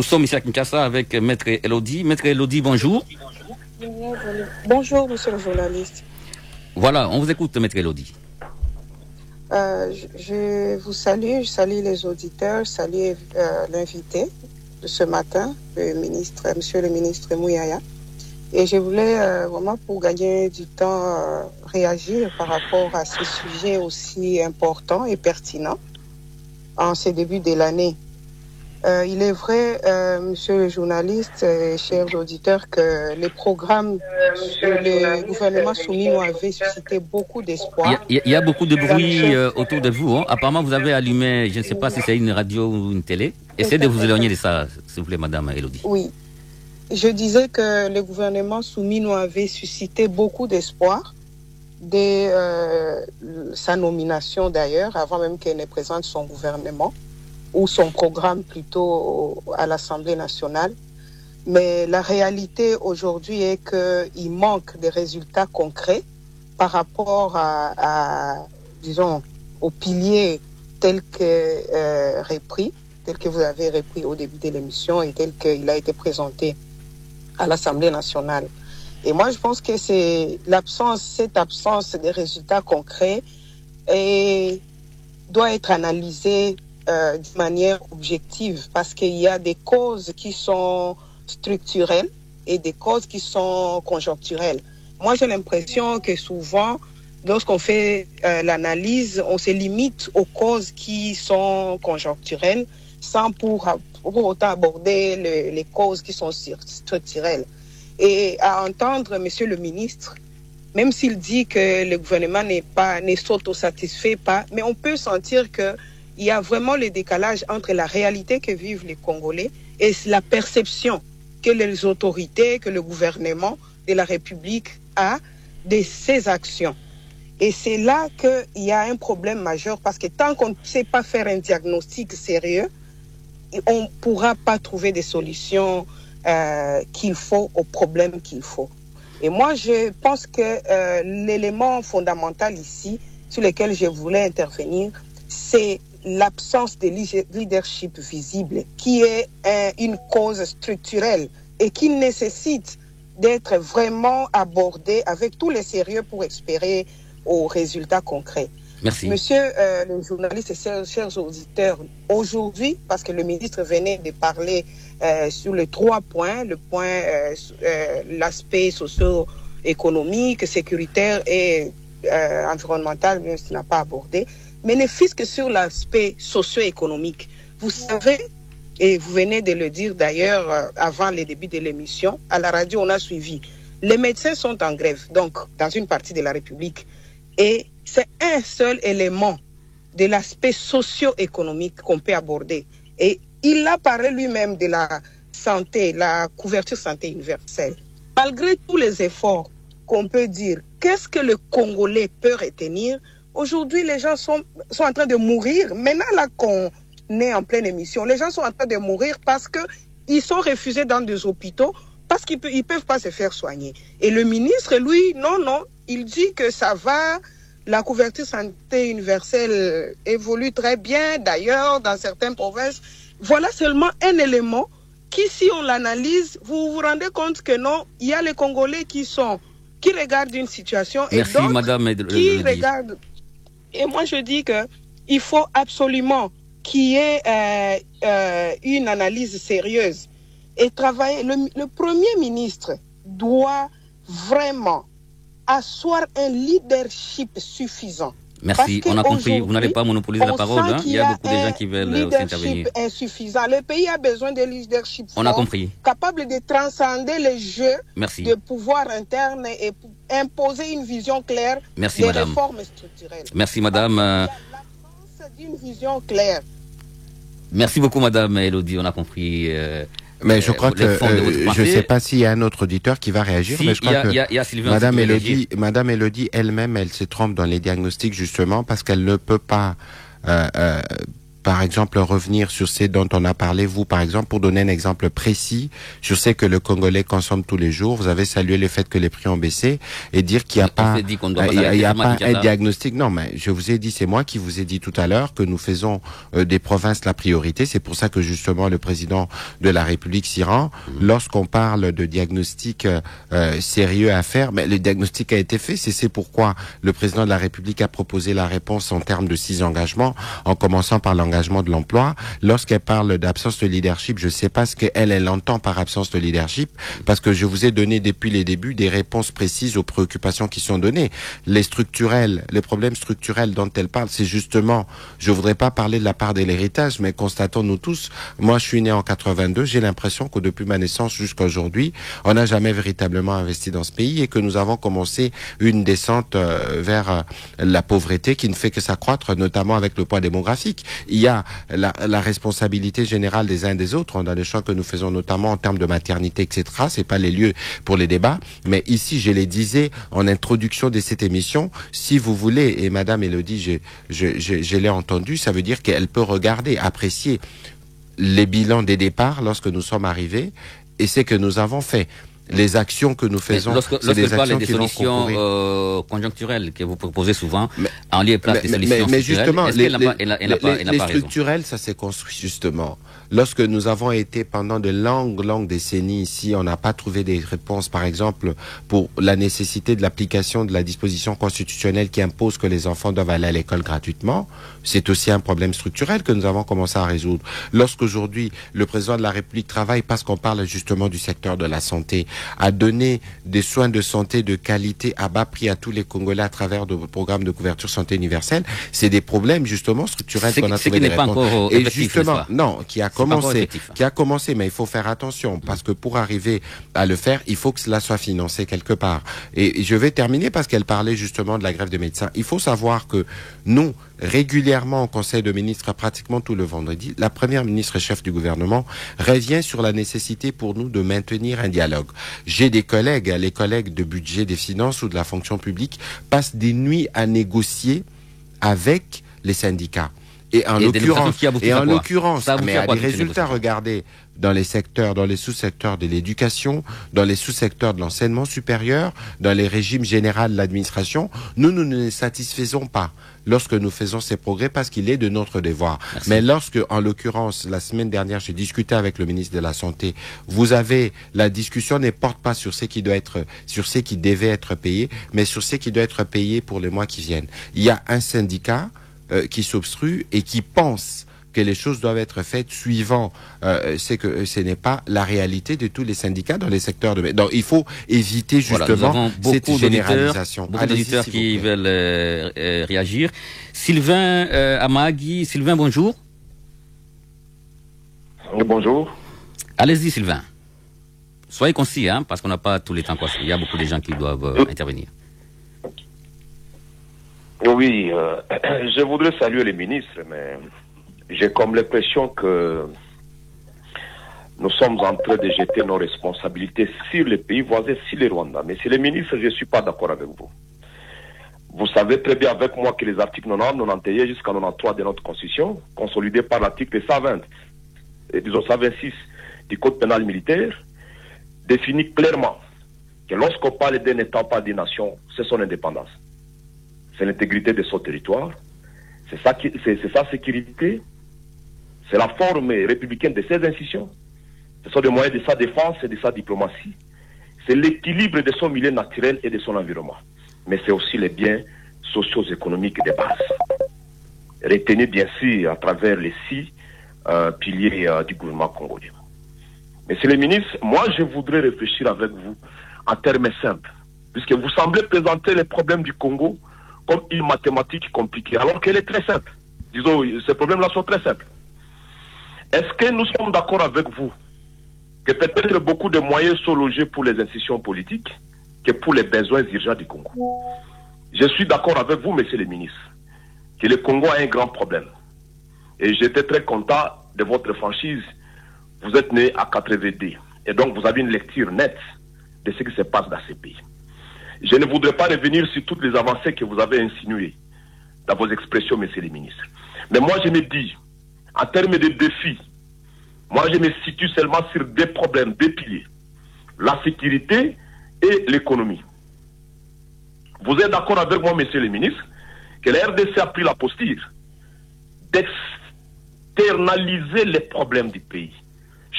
Speaker 1: sommes ici à Kinshasa avec Maître Elodie. Maître Elodie, bonjour.
Speaker 7: Bonjour, monsieur le journaliste.
Speaker 1: Voilà, on vous écoute, Maître Elodie.
Speaker 7: Je vous salue, je salue les auditeurs, je salue l'invité de ce matin, monsieur le ministre Mouyaya. Et je voulais vraiment, pour gagner du temps, réagir par rapport à ce sujet aussi important et pertinent en ce début de l'année. Il est vrai, monsieur le journaliste, chers auditeurs, que les programmes sur le gouvernement souminois avaient suscité beaucoup d'espoir.
Speaker 1: Il y a beaucoup de bruit autour de vous. Hein. Apparemment, vous avez allumé, je ne sais pas si c'est une radio ou une télé. Essayez de vous éloigner de ça, s'il vous plaît, madame Elodie.
Speaker 7: Oui. Je disais que le gouvernement souminois avait suscité beaucoup d'espoir dès sa nomination d'ailleurs, avant même qu'elle ne présente son gouvernement, ou son programme plutôt à l'Assemblée nationale. Mais la réalité aujourd'hui est qu'il manque des résultats concrets par rapport disons, aux piliers tels que repris, tel que vous avez repris au début de l'émission et tel qu'il a été présenté à l'Assemblée nationale. Et moi, je pense que c'est cette absence des résultats concrets doit être analysée de manière objective parce qu'il y a des causes qui sont structurelles et des causes qui sont conjoncturelles. moi j'ai l'impression que souvent, lorsqu'on fait l'analyse, on se limite aux causes qui sont conjoncturelles, sans pour autant aborder les causes qui sont structurelles. Et à entendre Monsieur le ministre, même s'il dit que le gouvernement ne s'autosatisfait pas, mais on peut sentir qu'il y a vraiment le décalage entre la réalité que vivent les Congolais et la perception que les autorités, que le gouvernement de la République a de ses actions. Et c'est là qu'il y a un problème majeur, parce que tant qu'on ne sait pas faire un diagnostic sérieux, on ne pourra pas trouver des solutions qu'il faut aux problèmes qu'il faut. Et moi, je pense que l'élément fondamental ici, sur lequel je voulais intervenir, c'est l'absence de leadership visible, qui est une cause structurelle et qui nécessite d'être vraiment abordée avec tous les sérieux pour espérer aux résultats concrets.
Speaker 1: Merci.
Speaker 7: Monsieur le journaliste et chers auditeurs, aujourd'hui, parce que le ministre venait de parler sur les 3 points, l'aspect socio-économique, sécuritaire et environnemental, même s'il n'a pas abordé, mais ne fût-ce que sur l'aspect socio-économique. Vous savez, et vous venez de le dire d'ailleurs avant le début de l'émission, à la radio on a suivi, les médecins sont en grève, donc dans une partie de la République, et c'est un seul élément de l'aspect socio-économique qu'on peut aborder. Et il a parlé lui-même de la santé, la couverture santé universelle. Malgré tous les efforts qu'on peut dire, qu'est-ce que le Congolais peut retenir? Aujourd'hui, les gens sont en train de mourir. Maintenant, là qu'on est en pleine émission, les gens sont en train de mourir parce qu'ils sont refusés dans des hôpitaux, parce qu'ils ne peuvent pas se faire soigner. Et le ministre, lui, non, il dit que ça va, la couverture santé universelle évolue très bien, d'ailleurs, dans certaines provinces. Voilà seulement un élément qui, si on l'analyse, vous vous rendez compte que non, il y a les Congolais qui regardent une situation et d'autres qui regardent. Et moi, je dis qu'il faut absolument qu'il y ait une analyse sérieuse et travailler. Le Premier ministre doit vraiment asseoir un leadership suffisant.
Speaker 1: Merci, on a compris. Vous n'allez pas monopoliser la parole. Hein? Il y a beaucoup de gens qui veulent aussi intervenir.
Speaker 7: Insuffisant. Le pays a besoin de leadership fort,
Speaker 1: on a compris,
Speaker 7: capable de transcender les jeux de pouvoir interne et imposer une vision claire des réformes structurelles.
Speaker 1: Merci, madame.
Speaker 7: L'absence d'une vision claire.
Speaker 1: Merci beaucoup, madame Elodie. On a compris.
Speaker 6: Mais je crois que je ne sais pas s'il y a un autre auditeur qui va réagir, mais je crois que Madame Elodie elle-même, elle se trompe dans les diagnostics justement parce qu'elle ne peut pas, par exemple, revenir sur ce dont on a parlé, vous par exemple, pour donner un exemple précis sur ce que le Congolais consomme tous les jours. Vous avez salué le fait que les prix ont baissé et dire qu'il n'y a pas, un diagnostic. Non, mais je vous ai dit, c'est moi qui vous ai dit tout à l'heure que nous faisons des provinces la priorité. C'est pour ça que justement le président de la République s'y rend. Lorsqu'on parle de diagnostic sérieux à faire, mais le diagnostic a été fait. C'est pourquoi le président de la République a proposé la réponse en termes de 6 engagements, en commençant par l'engagement de l'emploi. Lorsqu'elle parle d'absence de leadership, je ne sais pas ce qu'elle entend par absence de leadership, parce que je vous ai donné depuis les débuts des réponses précises aux préoccupations qui sont données. Les problèmes structurels dont elle parle, c'est justement, je voudrais pas parler de la part de l'héritage, mais constatons-nous tous, moi je suis né en 82, j'ai l'impression que depuis ma naissance jusqu'à aujourd'hui, on n'a jamais véritablement investi dans ce pays et que nous avons commencé une descente vers la pauvreté qui ne fait que s'accroître, notamment avec le poids démographique. Il y a la responsabilité générale des uns et des autres dans les choix que nous faisons, notamment en termes de maternité, etc. C'est pas les lieux pour les débats, mais ici, je les disais en introduction de cette émission, si vous voulez, et Madame Elodie, je l'ai entendu, ça veut dire qu'elle peut regarder, apprécier les bilans des départs lorsque nous sommes arrivés et ce que nous avons fait. Les actions que nous faisons,
Speaker 1: c'est des actions des solutions conjoncturelles que vous proposez souvent, en lieu et place des solutions
Speaker 6: mais justement,
Speaker 1: les
Speaker 6: structurelles, ça s'est construit justement. Lorsque nous avons été pendant de longues décennies ici, on n'a pas trouvé des réponses, par exemple, pour la nécessité de l'application de la disposition constitutionnelle qui impose que les enfants doivent aller à l'école gratuitement. C'est aussi un problème structurel que nous avons commencé à résoudre. Lorsqu'aujourd'hui, le président de la République travaille parce qu'on parle justement du secteur de la santé, à donner des soins de santé de qualité à bas prix à tous les Congolais à travers de programmes de couverture santé universelle, c'est des problèmes justement structurels qu'on a trouvé des réponses. Et justement, non, qui a commencé, mais il faut faire attention parce que pour arriver à le faire, il faut que cela soit financé quelque part. Et je vais terminer parce qu'elle parlait justement de la grève des médecins. Il faut savoir que nous, régulièrement au Conseil de ministres, pratiquement tout le vendredi, la première ministre et chef du gouvernement revient sur la nécessité pour nous de maintenir un dialogue. J'ai des collègues, les collègues de budget des finances ou de la fonction publique passent des nuits à négocier avec les syndicats. Et en l'occurrence, mais à des résultats, regardez, dans les secteurs, dans les sous-secteurs de l'éducation, dans les sous-secteurs de l'enseignement supérieur, dans les régimes généraux de l'administration, nous ne les satisfaisons pas lorsque nous faisons ces progrès parce qu'il est de notre devoir. Merci. Mais lorsque, en l'occurrence, la semaine dernière, j'ai discuté avec le ministre de la Santé, la discussion ne porte pas sur ce qui devait être payé, mais sur ce qui doit être payé pour les mois qui viennent. Il y a un syndicat qui s'obstrue et qui pense que les choses doivent être faites suivant ce n'est pas la réalité de tous les syndicats dans les secteurs de... Donc il faut éviter justement cette généralisation.
Speaker 1: Beaucoup d'auditeurs qui veulent réagir. Sylvain Amagui. Sylvain, bonjour.
Speaker 8: Bonjour.
Speaker 1: Allez-y Sylvain. Soyez concis, hein, parce qu'on n'a pas tous les temps. Il y a beaucoup de gens qui doivent intervenir.
Speaker 8: Oui, je voudrais saluer les ministres, mais j'ai comme l'impression que nous sommes en train de jeter nos responsabilités sur les pays voisins, sur les Rwandais. Mais si les ministres, je ne suis pas d'accord avec vous. Vous savez très bien avec moi que les articles 90, 91 jusqu'à 93 de notre Constitution, consolidés par l'article 120 et disons 126 du Code pénal militaire, définit clairement que lorsqu'on parle d'un État, pas d'une nation, c'est son indépendance. C'est l'intégrité de son territoire, c'est sa sécurité, c'est la forme républicaine de ses institutions, ce sont des moyens de sa défense et de sa diplomatie, c'est l'équilibre de son milieu naturel et de son environnement, mais c'est aussi les biens socio-économiques de base. Retenez bien sûr à travers les 6 piliers du gouvernement congolais. Messieurs les ministres, moi je voudrais réfléchir avec vous en termes simples, puisque vous semblez présenter les problèmes du Congo comme une mathématique compliquée, alors qu'elle est très simple. Disons, ces problèmes-là sont très simples. Est-ce que nous sommes d'accord avec vous que peut-être beaucoup de moyens sont logés pour les institutions politiques que pour les besoins urgents du Congo? Je suis d'accord avec vous, messieurs les ministres, que le Congo a un grand problème. Et j'étais très content de votre franchise. Vous êtes né à 82. Et donc, vous avez une lecture nette de ce qui se passe dans ces pays. Je ne voudrais pas revenir sur toutes les avancées que vous avez insinuées dans vos expressions, messieurs les ministres. Mais moi, je me dis, en termes de défis, moi, je me situe seulement sur 2 problèmes, 2 piliers. La sécurité et l'économie. Vous êtes d'accord avec moi, messieurs les ministres, que la RDC a pris la posture d'externaliser les problèmes du pays.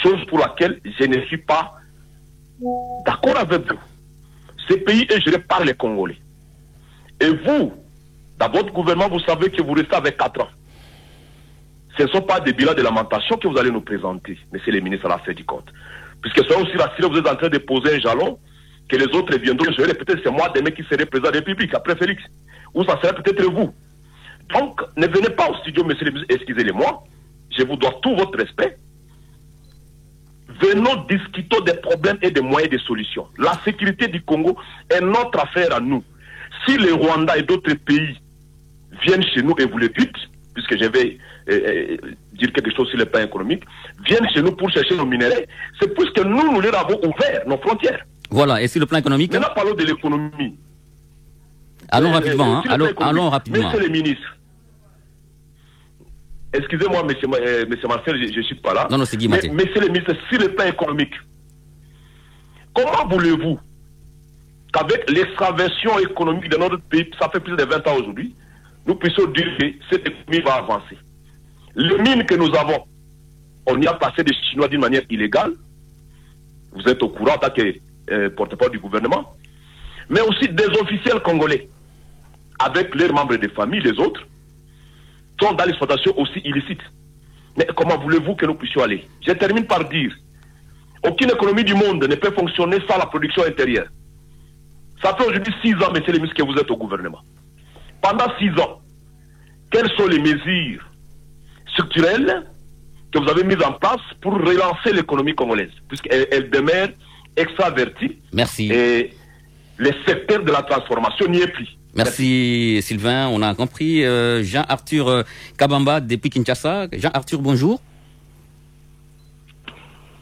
Speaker 8: Chose pour laquelle je ne suis pas d'accord avec vous. Ce pays est géré par les Congolais. Et vous, dans votre gouvernement, vous savez que vous restez avec 4 ans. Ce ne sont pas des bilans de lamentation que vous allez nous présenter, messieurs les ministres, à la fin du compte. Puisque soyez aussi rassurés, vous êtes en train de poser un jalon que les autres viendront gérer. Peut-être c'est moi demain qui serai président de la République, après Félix. Ou ça serait peut-être vous. Donc, ne venez pas au studio, messieurs les ministres, excusez-les-moi. Je vous dois tout votre respect. Venons discuter des problèmes et des moyens de solutions. La sécurité du Congo est notre affaire à nous. Si les Rwandais et d'autres pays viennent chez nous, et vous le dites, puisque je vais dire quelque chose sur le plan économique, viennent chez nous pour chercher nos minéraux, c'est puisque nous leur avons ouvert nos frontières.
Speaker 1: Voilà, et sur le plan économique...
Speaker 8: Maintenant, parlons de l'économie.
Speaker 1: Allons rapidement, allons rapidement.
Speaker 8: Messieurs les ministres, excusez-moi, monsieur Marcel, je ne suis pas là.
Speaker 1: Non, c'est Guy Maté.
Speaker 8: Messieurs les ministres, sur le plan économique, comment voulez-vous qu'avec l'extraversion économique de notre pays, ça fait plus de 20 ans aujourd'hui, nous puissions dire que cette économie va avancer? Les mines que nous avons, on y a passé des Chinois d'une manière illégale. Vous êtes au courant en tant que porte-parole du gouvernement. Mais aussi des officiels congolais, avec leurs membres de famille, les autres, sont dans l'exploitation aussi illicite. Mais comment voulez-vous que nous puissions aller? Je termine par dire, Aucune économie du monde ne peut fonctionner sans la production intérieure. Ça fait aujourd'hui 6 ans, monsieur le ministre, que vous êtes au gouvernement. Pendant 6 ans, quelles sont les mesures structurelles que vous avez mises en place pour relancer l'économie congolaise, puisqu'elle demeure extravertie.
Speaker 1: Merci.
Speaker 8: Et le secteur de la transformation n'y est plus.
Speaker 1: Merci Sylvain, on a compris. Jean-Arthur Kabamba depuis Kinshasa. Jean-Arthur, bonjour.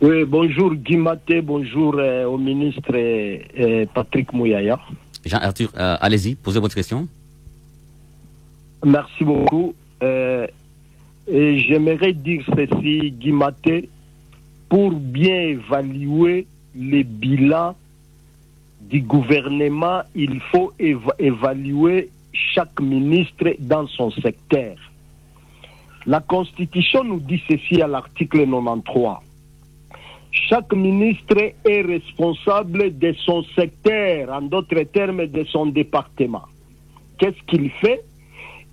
Speaker 9: Oui, bonjour Guy Maté, bonjour au ministre Patrick Mouyaya.
Speaker 1: Jean-Arthur, allez-y, posez votre question.
Speaker 9: Merci beaucoup. Et j'aimerais dire ceci, Guy Maté, pour bien évaluer les bilans du gouvernement, il faut évaluer chaque ministre dans son secteur. La Constitution nous dit ceci à l'article 93. Chaque ministre est responsable de son secteur, en d'autres termes, de son département. Qu'est-ce qu'il fait?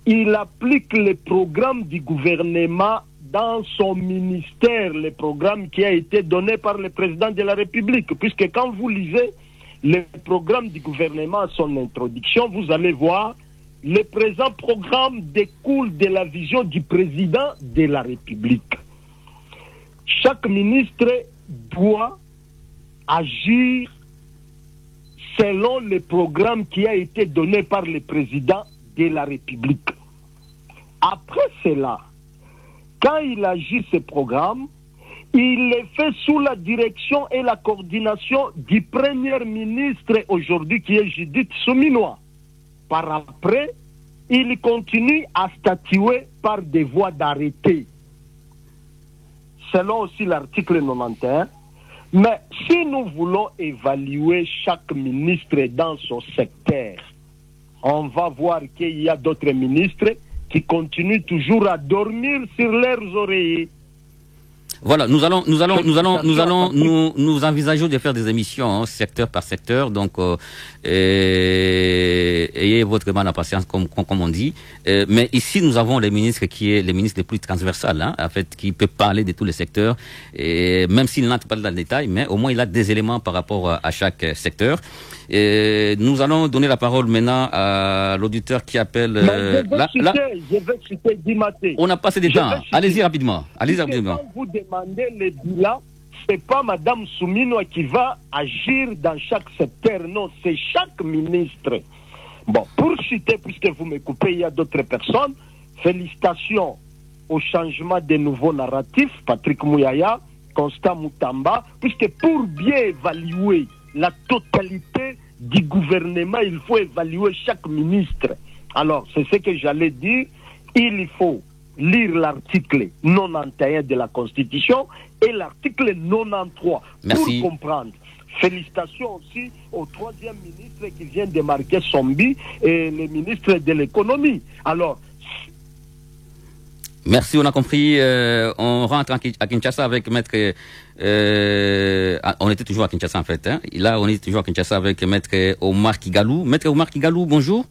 Speaker 9: Il applique les programmes du gouvernement dans son ministère, le programme qui a été donné par le président de la République. Puisque quand vous lisez le programme du gouvernement à son introduction, vous allez voir, le présent programme découle de la vision du président de la République. Chaque ministre doit agir selon le programme qui a été donné par le président de la République. Après cela, quand il agit ce programme, il le fait sous la direction et la coordination du premier ministre aujourd'hui qui est Judith Souminois. Par après, il continue à statuer par des voies d'arrêté, selon aussi l'article 91. Mais si nous voulons évaluer chaque ministre dans son secteur, on va voir qu'il y a d'autres ministres qui continuent toujours à dormir sur leurs oreillers.
Speaker 1: Voilà, nous envisageons de faire des émissions secteur par secteur, donc ayez votre mal en patience comme on dit. Mais ici nous avons le ministre qui est le ministre le plus transversal, en fait, qui peut parler de tous les secteurs, et même s'il n'entre pas dans le détail, mais au moins il a des éléments par rapport à chaque secteur. Et nous allons donner la parole maintenant à l'auditeur qui appelle.
Speaker 9: Je vais citer Guy Maté.
Speaker 1: On n'a pas assez de temps. Allez-y rapidement.
Speaker 9: Quand vous demandez les bilans, c'est pas Madame Souminois qui va agir dans chaque secteur. Non, c'est chaque ministre. Bon, pour citer, puisque vous me coupez, il y a d'autres personnes. Félicitations au changement des nouveaux narratifs, Patrick Mouyaya, Constant Moutamba, puisque pour bien évaluer la totalité du gouvernement, il faut évaluer chaque ministre. Alors, c'est ce que j'allais dire. Il faut lire l'article 91 de la Constitution et l'article 93 pour comprendre. Félicitations aussi au troisième ministre qui vient de marquer son but et le ministre de l'économie. Alors,
Speaker 1: merci, on a compris. On rentre à Kinshasa avec Maître... on était toujours à Kinshasa en fait. Là, on est toujours à Kinshasa avec Maître Omar Kigalou. Maître Omar Kigalou, bonjour.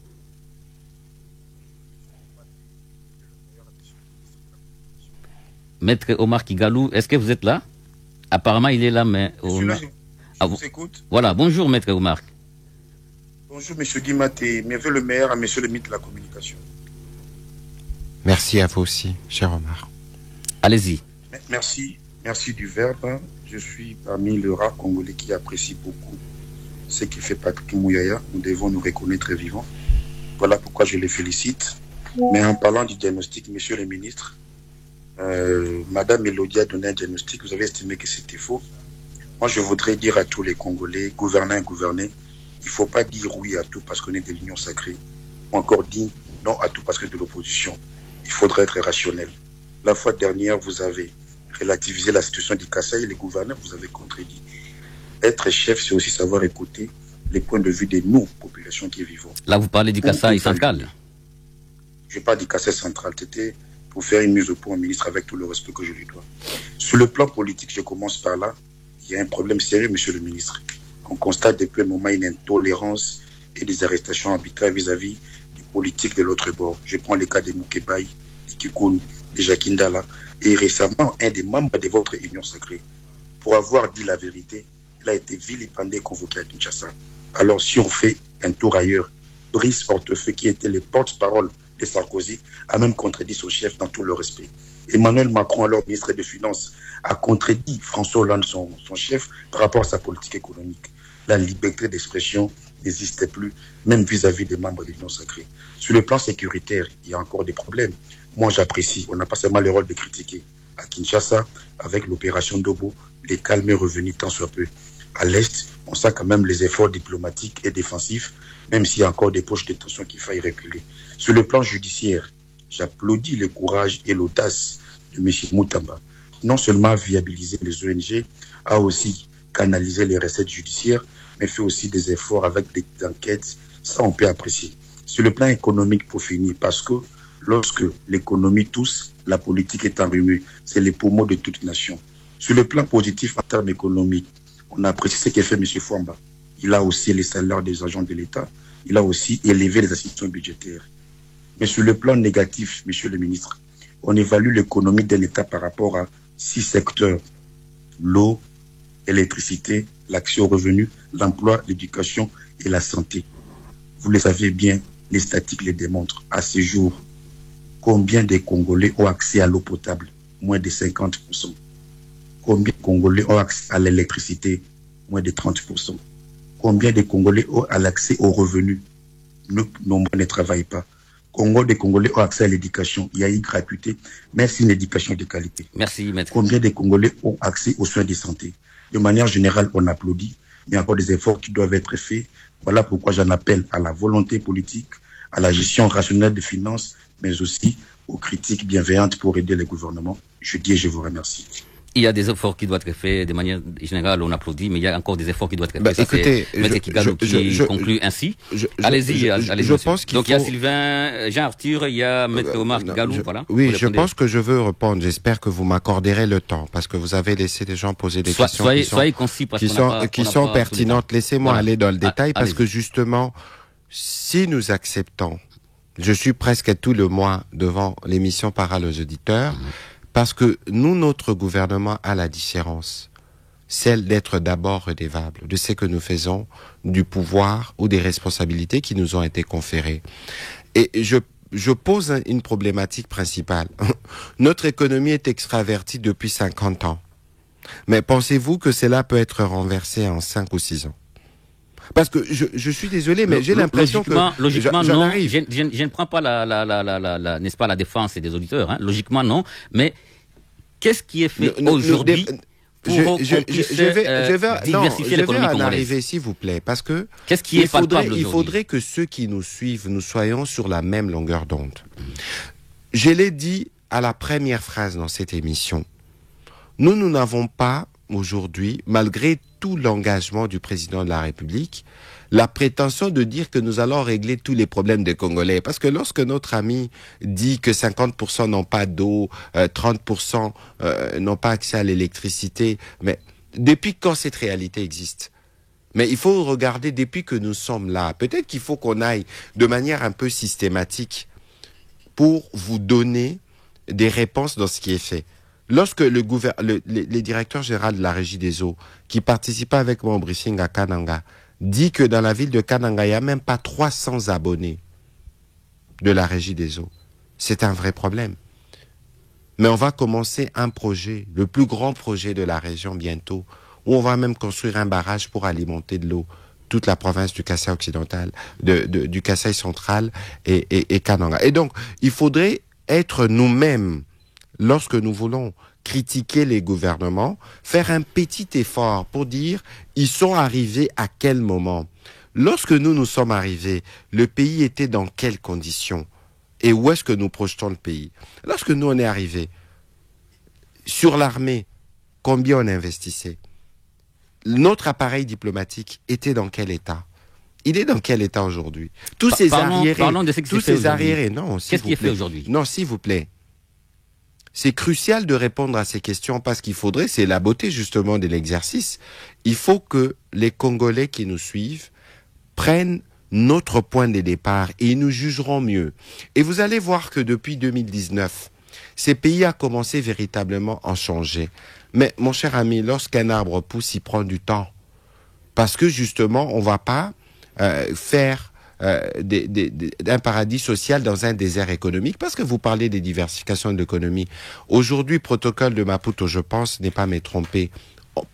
Speaker 1: Maître Omar Kigalou, est-ce que vous êtes là? Apparemment, il est là, mais...
Speaker 10: Je vous écoute.
Speaker 1: Voilà, bonjour Maître Omar.
Speaker 10: Bonjour Monsieur Guy Maté, mes vœux le meilleur à Monsieur le ministre de la Communication.
Speaker 6: Merci à vous aussi, cher Omar.
Speaker 1: Allez-y.
Speaker 10: Merci du verbe. Je suis parmi le rare Congolais qui apprécie beaucoup ce qu'il fait Patrick Mouyaya. Nous devons nous reconnaître vivants. Voilà pourquoi je les félicite. Mais en parlant du diagnostic, Monsieur le ministre, Madame Elodie a donné un diagnostic. Vous avez estimé que c'était faux. Moi, je voudrais dire à tous les Congolais, gouvernants et gouvernés, il ne faut pas dire oui à tout parce qu'on est de l'union sacrée. Ou encore dire non à tout parce qu'on est de l'opposition. Il faudrait être rationnel. La fois dernière, vous avez relativisé la situation du Kasaï et les gouverneurs, vous avez contredit. Être chef, c'est aussi savoir écouter les points de vue de nous, population qui vivons.
Speaker 1: Là, vous parlez du Kasaï central.
Speaker 10: Je parle du Kasaï central. C'était pour faire une mise au point au ministre avec tout le respect que je lui dois. Sur le plan politique, je commence par là. Il y a un problème sérieux, monsieur le ministre. On constate depuis un moment une intolérance et des arrestations arbitraires vis-à-vis du politique de l'autre bord. Je prends le cas de Moukebaï, de Kikoun, de Jacques Ndala, et récemment, un des membres de votre union sacrée. pour avoir dit la vérité, il a été vilipendé et convoqué à Kinshasa. Alors si on fait un tour ailleurs, Brice Hortefeux, qui était le porte-parole de Sarkozy, a même contredit son chef dans tout le respect. Emmanuel Macron, alors ministre des Finances, a contredit François Hollande, son chef, par rapport à sa politique économique. La liberté d'expression n'existait plus, même vis-à-vis des membres de l'Union sacrée. Sur le plan sécuritaire, il y a encore des problèmes. Moi, j'apprécie. On n'a pas seulement le rôle de critiquer. À Kinshasa, avec l'opération Dobo, les calmes est revenu tant soit peu. À l'Est, on sent quand même les efforts diplomatiques et défensifs, même s'il y a encore des poches de tension qu'il faille reculer. Sur le plan judiciaire, j'applaudis le courage et l'audace de M. Moutamba. Non seulement viabiliser les ONG, a aussi canalisé les recettes judiciaires, mais fait aussi des efforts avec des enquêtes, ça on peut apprécier. Sur le plan économique, pour finir, parce que lorsque l'économie tousse, la politique est enrhumée. C'est les poumons de toute nation. Sur le plan positif en termes économiques, on apprécie ce qu'a fait M. Fouamba. Il a aussi les salaires des agents de l'État. Il a aussi élevé les assistances budgétaires. Mais sur le plan négatif, M. le ministre, on évalue l'économie de l'État par rapport à 6 secteurs. L'eau, l'électricité, l'accès aux revenus, l'emploi, l'éducation et la santé. Vous le savez bien, les statistiques les démontrent. À ce jour, combien de Congolais ont accès à l'eau potable? Moins de 50%. Combien de Congolais ont accès à l'électricité? Moins de 30%. Combien de Congolais ont l'accès aux revenus? Nombreux ne travaillent pas. Combien de Congolais ont accès à l'éducation? Il y a une gratuité, mais c'est une éducation de qualité.
Speaker 1: Merci, maître.
Speaker 10: Combien de Congolais ont accès aux soins de santé? De manière générale, on applaudit. Il y a encore des efforts qui doivent être faits. Voilà pourquoi j'en appelle à la volonté politique, à la gestion rationnelle des finances, mais aussi aux critiques bienveillantes pour aider les gouvernements. Je dis et je vous remercie.
Speaker 1: Il y a des efforts qui doivent être faits. De manière générale, on applaudit, mais il y a encore des efforts qui doivent être faits.
Speaker 6: Écoutez,
Speaker 1: Maître Kigalo qui conclut ainsi. Allez-y.
Speaker 6: Je pense qu'il
Speaker 1: Donc il y a Sylvain, Jean-Arthur, il y a Maître Omar Kigalo, voilà.
Speaker 6: Oui, je pense que je veux répondre. J'espère que vous m'accorderez le temps, parce que vous avez laissé des gens poser des questions
Speaker 1: soyez concis, parce
Speaker 6: qui sont pertinentes. Laissez-moi aller dans le détail, parce que justement, si nous acceptons, je suis presque tout le mois devant l'émission Parole aux auditeurs, parce que nous, notre gouvernement a la différence, celle d'être d'abord redevable de ce que nous faisons, du pouvoir ou des responsabilités qui nous ont été conférées. Et je pose une problématique principale. Notre économie est extravertie depuis 50 ans. Mais pensez-vous que cela peut être renversé en 5 ou 6 ans? Parce que je suis désolé, mais j'ai l'impression que
Speaker 1: logiquement non. Je ne prends pas n'est-ce pas, la défense des auditeurs. Hein. Logiquement non. Mais qu'est-ce qui est fait aujourd'hui pour diversifier l'économie congolaise?
Speaker 6: Arriver, s'il vous plaît, parce que
Speaker 1: qu'est-ce qui est palpable
Speaker 6: il faudrait que ceux qui nous suivent, nous soyons sur la même longueur d'onde. Je l'ai dit à la première phrase dans cette émission. Nous n'avons pas aujourd'hui, malgré tout l'engagement du président de la République, la prétention de dire que nous allons régler tous les problèmes des Congolais. Parce que lorsque notre ami dit que 50% n'ont pas d'eau, 30% n'ont pas accès à l'électricité, mais depuis quand cette réalité existe? Mais il faut regarder depuis que nous sommes là. Peut-être qu'il faut qu'on aille de manière un peu systématique pour vous donner des réponses dans ce qui est fait. Lorsque les directeurs généraux de la Régie des eaux, qui participaient avec moi au briefing à Kananga, dit que dans la ville de Kananga, il n'y a même pas 300 abonnés de la Régie des eaux. C'est un vrai problème. Mais on va commencer un projet, le plus grand projet de la région bientôt, où on va même construire un barrage pour alimenter de l'eau toute la province du Kasaï occidental, du Kasaï central et Kananga. Et donc, il faudrait être nous-mêmes, lorsque nous voulons critiquer les gouvernements, faire un petit effort pour dire ils sont arrivés à quel moment. Lorsque nous sommes arrivés, le pays était dans quelles conditions? Et où est-ce que nous projetons le pays? Lorsque nous on est arrivés, sur l'armée, combien on investissait? Notre appareil diplomatique était dans quel état? Il est dans quel état aujourd'hui? Tous ces arriérés, non,
Speaker 1: qu'est-ce qui est fait aujourd'hui?
Speaker 6: Non, s'il vous plaît. C'est crucial de répondre à ces questions parce qu'il faudrait, c'est la beauté justement de l'exercice, il faut que les Congolais qui nous suivent prennent notre point de départ et ils nous jugeront mieux. Et vous allez voir que depuis 2019, Ces pays a commencé véritablement à changer. Mais mon cher ami, lorsqu'un arbre pousse, il prend du temps. Parce que justement, on ne va pas faire d'un paradis social dans un désert économique, parce que vous parlez des diversifications de l'économie. Aujourd'hui, protocole de Maputo, je pense, n'est pas me tromper.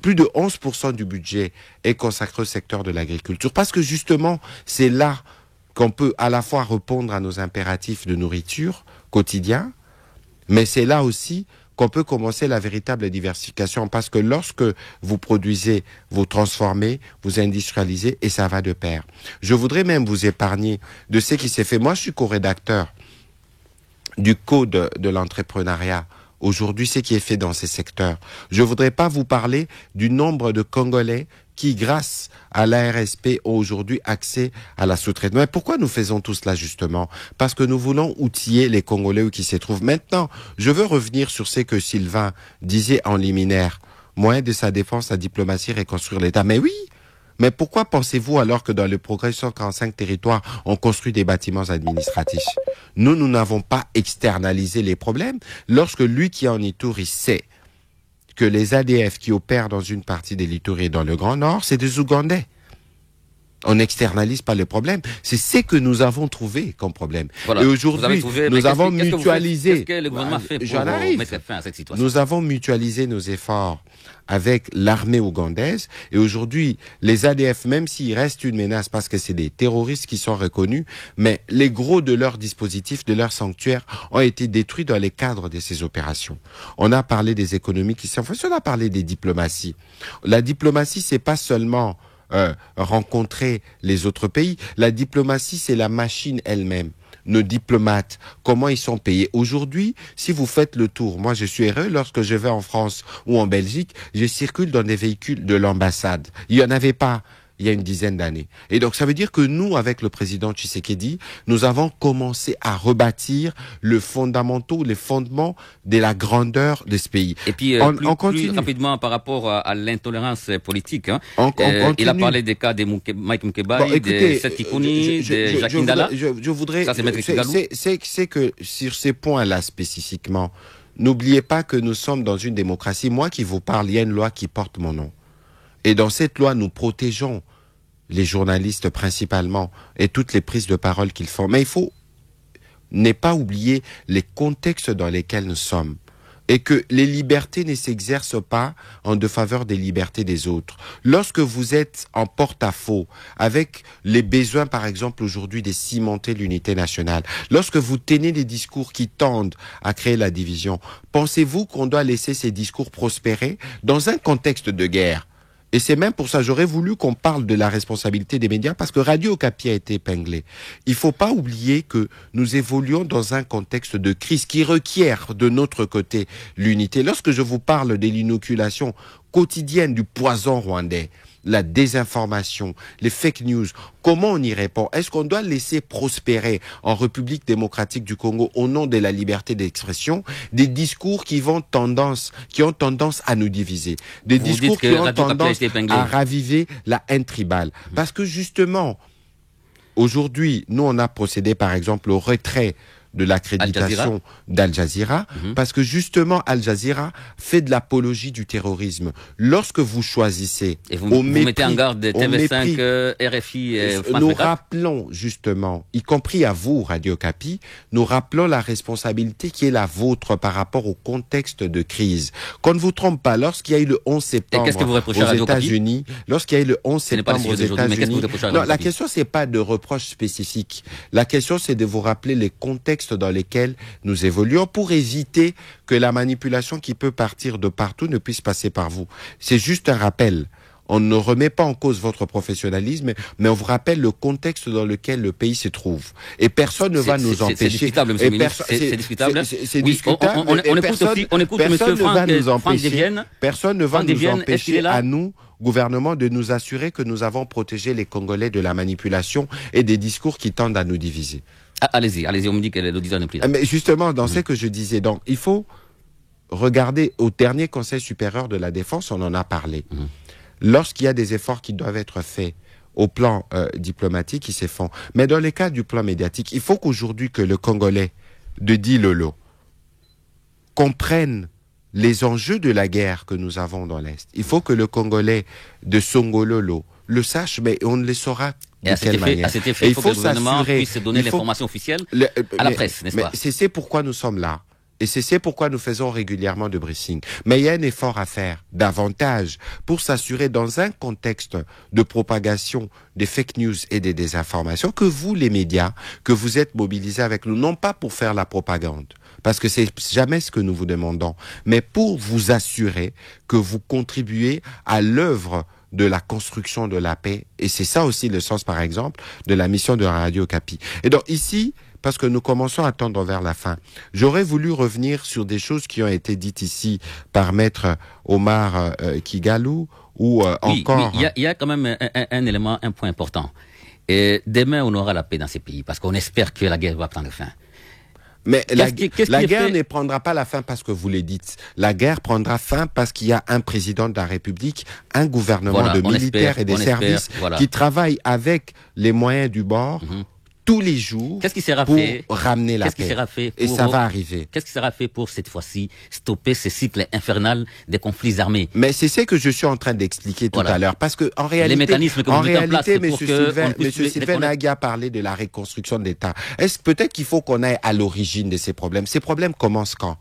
Speaker 6: Plus de 11% du budget est consacré au secteur de l'agriculture, parce que justement, c'est là qu'on peut à la fois répondre à nos impératifs de nourriture quotidiens, mais c'est là aussi qu'on peut commencer la véritable diversification, parce que lorsque vous produisez, vous transformez, vous industrialisez, et ça va de pair. Je voudrais même vous épargner de ce qui s'est fait. Moi, je suis co-rédacteur du Code de l'entrepreneuriat. Aujourd'hui, ce qui est fait dans ces secteurs. Je voudrais pas vous parler du nombre de Congolais qui, grâce à l'ARSP, ont aujourd'hui accès à la sous-traitance. Mais pourquoi nous faisons tout cela, justement? Parce que nous voulons outiller les Congolais où qui se trouvent. Maintenant, je veux revenir sur ce que Sylvain disait en liminaire. Moyen de sa défense, la diplomatie, reconstruire l'État. Mais oui! Mais pourquoi pensez-vous alors que dans le progrès 145 territoires, on construit des bâtiments administratifs? Nous n'avons pas externalisé les problèmes. Lorsque lui qui est en Ituri sait que les ADF qui opèrent dans une partie des littoraux et dans le Grand Nord, c'est des Ougandais. On n'externalise pas le problème. C'est ce que nous avons trouvé comme problème.
Speaker 1: Voilà.
Speaker 6: Et aujourd'hui, nous avons mutualisé.
Speaker 1: Qu'est-ce que le gouvernement fait pour mettre fin à cette situation?
Speaker 6: Nous avons mutualisé nos efforts avec l'armée ougandaise. Et aujourd'hui, les ADF, même s'il reste une menace parce que c'est des terroristes qui sont reconnus, mais les gros de leurs dispositifs, de leurs sanctuaires, ont été détruits dans les cadres de ces opérations. On a parlé des économies qui sont faites, on a parlé des diplomaties. La diplomatie, c'est pas seulement rencontrer les autres pays. La diplomatie, c'est la machine elle-même. Nos diplomates, comment ils sont payés. Aujourd'hui, si vous faites le tour, moi je suis heureux lorsque je vais en France ou en Belgique, je circule dans des véhicules de l'ambassade. Il n'y en avait pas il y a une dizaine d'années. Et donc ça veut dire que nous, avec le président Tshisekedi, nous avons commencé à rebâtir les fondamentaux, les fondements de la grandeur de ce pays.
Speaker 1: Et puis, on continue. Plus rapidement par rapport à l'intolérance politique, hein. Il a parlé des cas de Mike Mkebai, de Seth Kikuni, de Jacques Ndala.
Speaker 6: Je voudrais...
Speaker 1: Ça,
Speaker 6: c'est que sur ces points-là spécifiquement, n'oubliez pas que nous sommes dans une démocratie. Moi qui vous parle, il y a une loi qui porte mon nom. Et dans cette loi, nous protégeons les journalistes principalement et toutes les prises de parole qu'ils font. Mais il faut ne pas oublier les contextes dans lesquels nous sommes. Et que les libertés ne s'exercent pas en défaveur des libertés des autres. Lorsque vous êtes en porte-à-faux avec les besoins, par exemple, aujourd'hui, de cimenter l'unité nationale, lorsque vous tenez des discours qui tendent à créer la division, pensez-vous qu'on doit laisser ces discours prospérer dans un contexte de guerre? Et c'est même pour ça, j'aurais voulu qu'on parle de la responsabilité des médias, parce que Radio Okapi a été épinglé. Il faut pas oublier que nous évoluons dans un contexte de crise qui requiert de notre côté l'unité. Lorsque je vous parle de l'inoculation quotidienne du poison rwandais, la désinformation, les fake news, comment on y répond? Est-ce qu'on doit laisser prospérer en République démocratique du Congo, au nom de la liberté d'expression, des discours qui ont tendance à nous diviser, des discours qui ont tendance à raviver la haine tribale? Parce que justement, aujourd'hui, nous on a procédé par exemple au retrait de l'accréditation d'Al Jazeera, parce que justement Al Jazeera fait de l'apologie du terrorisme. Lorsque vous choisissez,
Speaker 1: et vous mettez en garde TV5, RFI et France
Speaker 6: nous rappelons justement, y compris à vous Radio Okapi, nous rappelons la responsabilité qui est la vôtre par rapport au contexte de crise. Qu'on ne vous trompe pas, lorsqu'il y a eu le 11 septembre aux États-Unis, lorsqu'il y a eu le 11 septembre aux États-Unis, non, la question c'est pas de reproches spécifiques. La question c'est de vous rappeler les contextes dans lesquels nous évoluons pour éviter que la manipulation qui peut partir de partout ne puisse passer par vous. C'est juste un rappel. On ne remet pas en cause votre professionnalisme, mais on vous rappelle le contexte dans lequel le pays se trouve. Et personne ne va nous empêcher. C'est
Speaker 1: discutable, monsieur le ministre. C'est discutable.
Speaker 6: C'est discutable.
Speaker 1: On écoute M. Franck Devienne.
Speaker 6: Personne ne va nous empêcher à nous, gouvernement, de nous assurer que nous avons protégé les Congolais de la manipulation et des discours qui tendent à nous diviser.
Speaker 1: Allez-y, on me dit que l'auditeur n'est plus là.
Speaker 6: Mais justement, dans ce que je disais, donc, il faut regarder au dernier Conseil supérieur de la défense, on en a parlé. Lorsqu'il y a des efforts qui doivent être faits au plan diplomatique, ils se font. Mais dans les cas du plan médiatique, il faut qu'aujourd'hui que le Congolais de Di Lolo comprennent les enjeux de la guerre que nous avons dans l'Est. Il faut que le Congolais de Songololo le sache, mais on ne le saura de quelle manière.
Speaker 1: À cet effet, il faut que le gouvernement puisse donner l'information officielle à la presse, n'est-ce pas?
Speaker 6: C'est pourquoi nous sommes là. Et c'est pourquoi nous faisons régulièrement de briefing. Mais il y a un effort à faire, davantage, pour s'assurer dans un contexte de propagation des fake news et des désinformations, que vous, les médias, que vous êtes mobilisés avec nous, non pas pour faire la propagande, parce que c'est jamais ce que nous vous demandons, mais pour vous assurer que vous contribuez à l'œuvre de la construction de la paix. Et c'est ça aussi le sens, par exemple, de la mission de Radio Okapi. Et donc ici, parce que nous commençons à tendre vers la fin, j'aurais voulu revenir sur des choses qui ont été dites ici par Maître Omar Kigalou ou encore...
Speaker 1: Oui, il y a quand même un élément, un point important. Et demain, on aura la paix dans ces pays, parce qu'on espère que la guerre va prendre fin.
Speaker 6: Mais la guerre ne prendra pas la fin parce que vous le dites. La guerre prendra fin parce qu'il y a un président de la République, un gouvernement de militaires et des services qui travaillent avec les moyens du bord tous les jours pour ramener la paix. Et ça va arriver.
Speaker 1: Qu'est-ce qui sera fait pour cette fois-ci stopper ce cycle infernal des conflits armés?
Speaker 6: Mais c'est ce que je suis en train d'expliquer tout à l'heure. Parce que en réalité,
Speaker 1: les mécanismes que vous mettez en place
Speaker 6: M. Sylvain Nagy a parlé de la reconstruction de l'État. Est-ce peut-être qu'il faut qu'on aille à l'origine de ces problèmes? Ces problèmes commencent quand?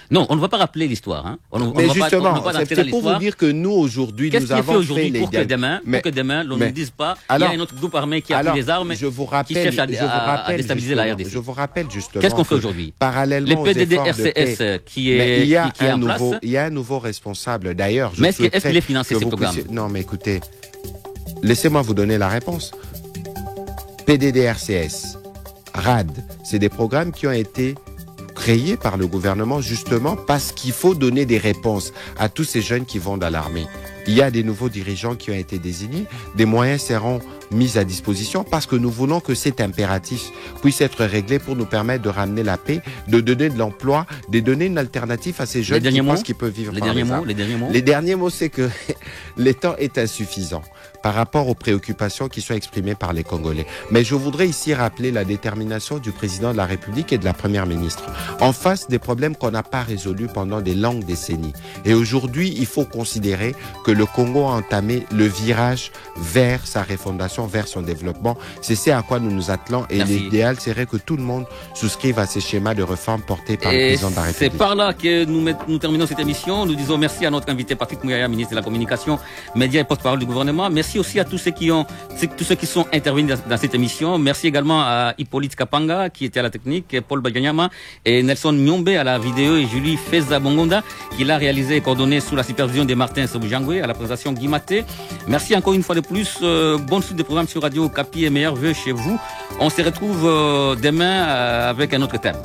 Speaker 1: Non, on ne va pas rappeler l'histoire. Hein.
Speaker 6: Mais justement, c'est pour vous dire que nous, aujourd'hui, nous avons fait les...
Speaker 1: Pour que demain, l'on ne dise pas, il y a un autre groupe armé qui a pris les armes, qui cherche à déstabiliser la RDC.
Speaker 6: Je vous rappelle justement...
Speaker 1: Qu'est-ce qu'on fait aujourd'hui?
Speaker 6: Parallèlement aux efforts de paix,
Speaker 1: qui est en place.
Speaker 6: Il y a un nouveau responsable, d'ailleurs.
Speaker 1: Mais est-ce qu'il est financé, ces programmes?
Speaker 6: Non, mais écoutez, laissez-moi vous donner la réponse. PDDRCS, RAD, c'est des programmes qui ont été créé par le gouvernement justement parce qu'il faut donner des réponses à tous ces jeunes qui vont dans l'armée. Il y a des nouveaux dirigeants qui ont été désignés, des moyens seront mis à disposition parce que nous voulons que cet impératif puisse être réglé pour nous permettre de ramener la paix, de donner de l'emploi, de donner une alternative à ces jeunes qui pensent qu'ils peuvent vivre par les armes. Les derniers mots, c'est que le temps est insuffisant par rapport aux préoccupations qui sont exprimées par les Congolais. Mais je voudrais ici rappeler la détermination du président de la République et de la première ministre en face des problèmes qu'on n'a pas résolus pendant des longues décennies. Et aujourd'hui, il faut considérer que le Congo a entamé le virage vers sa refondation, vers son développement. C'est ce à quoi nous nous attelons et l'idéal serait que tout le monde souscrive à ces schémas de réforme portés par le président de la République.
Speaker 1: C'est par là que nous terminons cette émission. Nous disons merci à notre invité Patrick Mouyaya, ministre de la Communication, médias et porte-parole du gouvernement. Merci aussi à tous ceux qui sont intervenus dans cette émission. Merci également à Hippolyte Kapanga qui était à la technique, Paul Baganyama et Nelson Nyombe à la vidéo et Julie Feza Bongonda qui l'a réalisé et coordonné sous la supervision de Martin Sobujangwe à la présentation Guy Maté. Merci encore une fois de plus. Bonne suite de programme sur Radio Okapi et meilleurs vœux chez vous. On se retrouve demain avec un autre thème.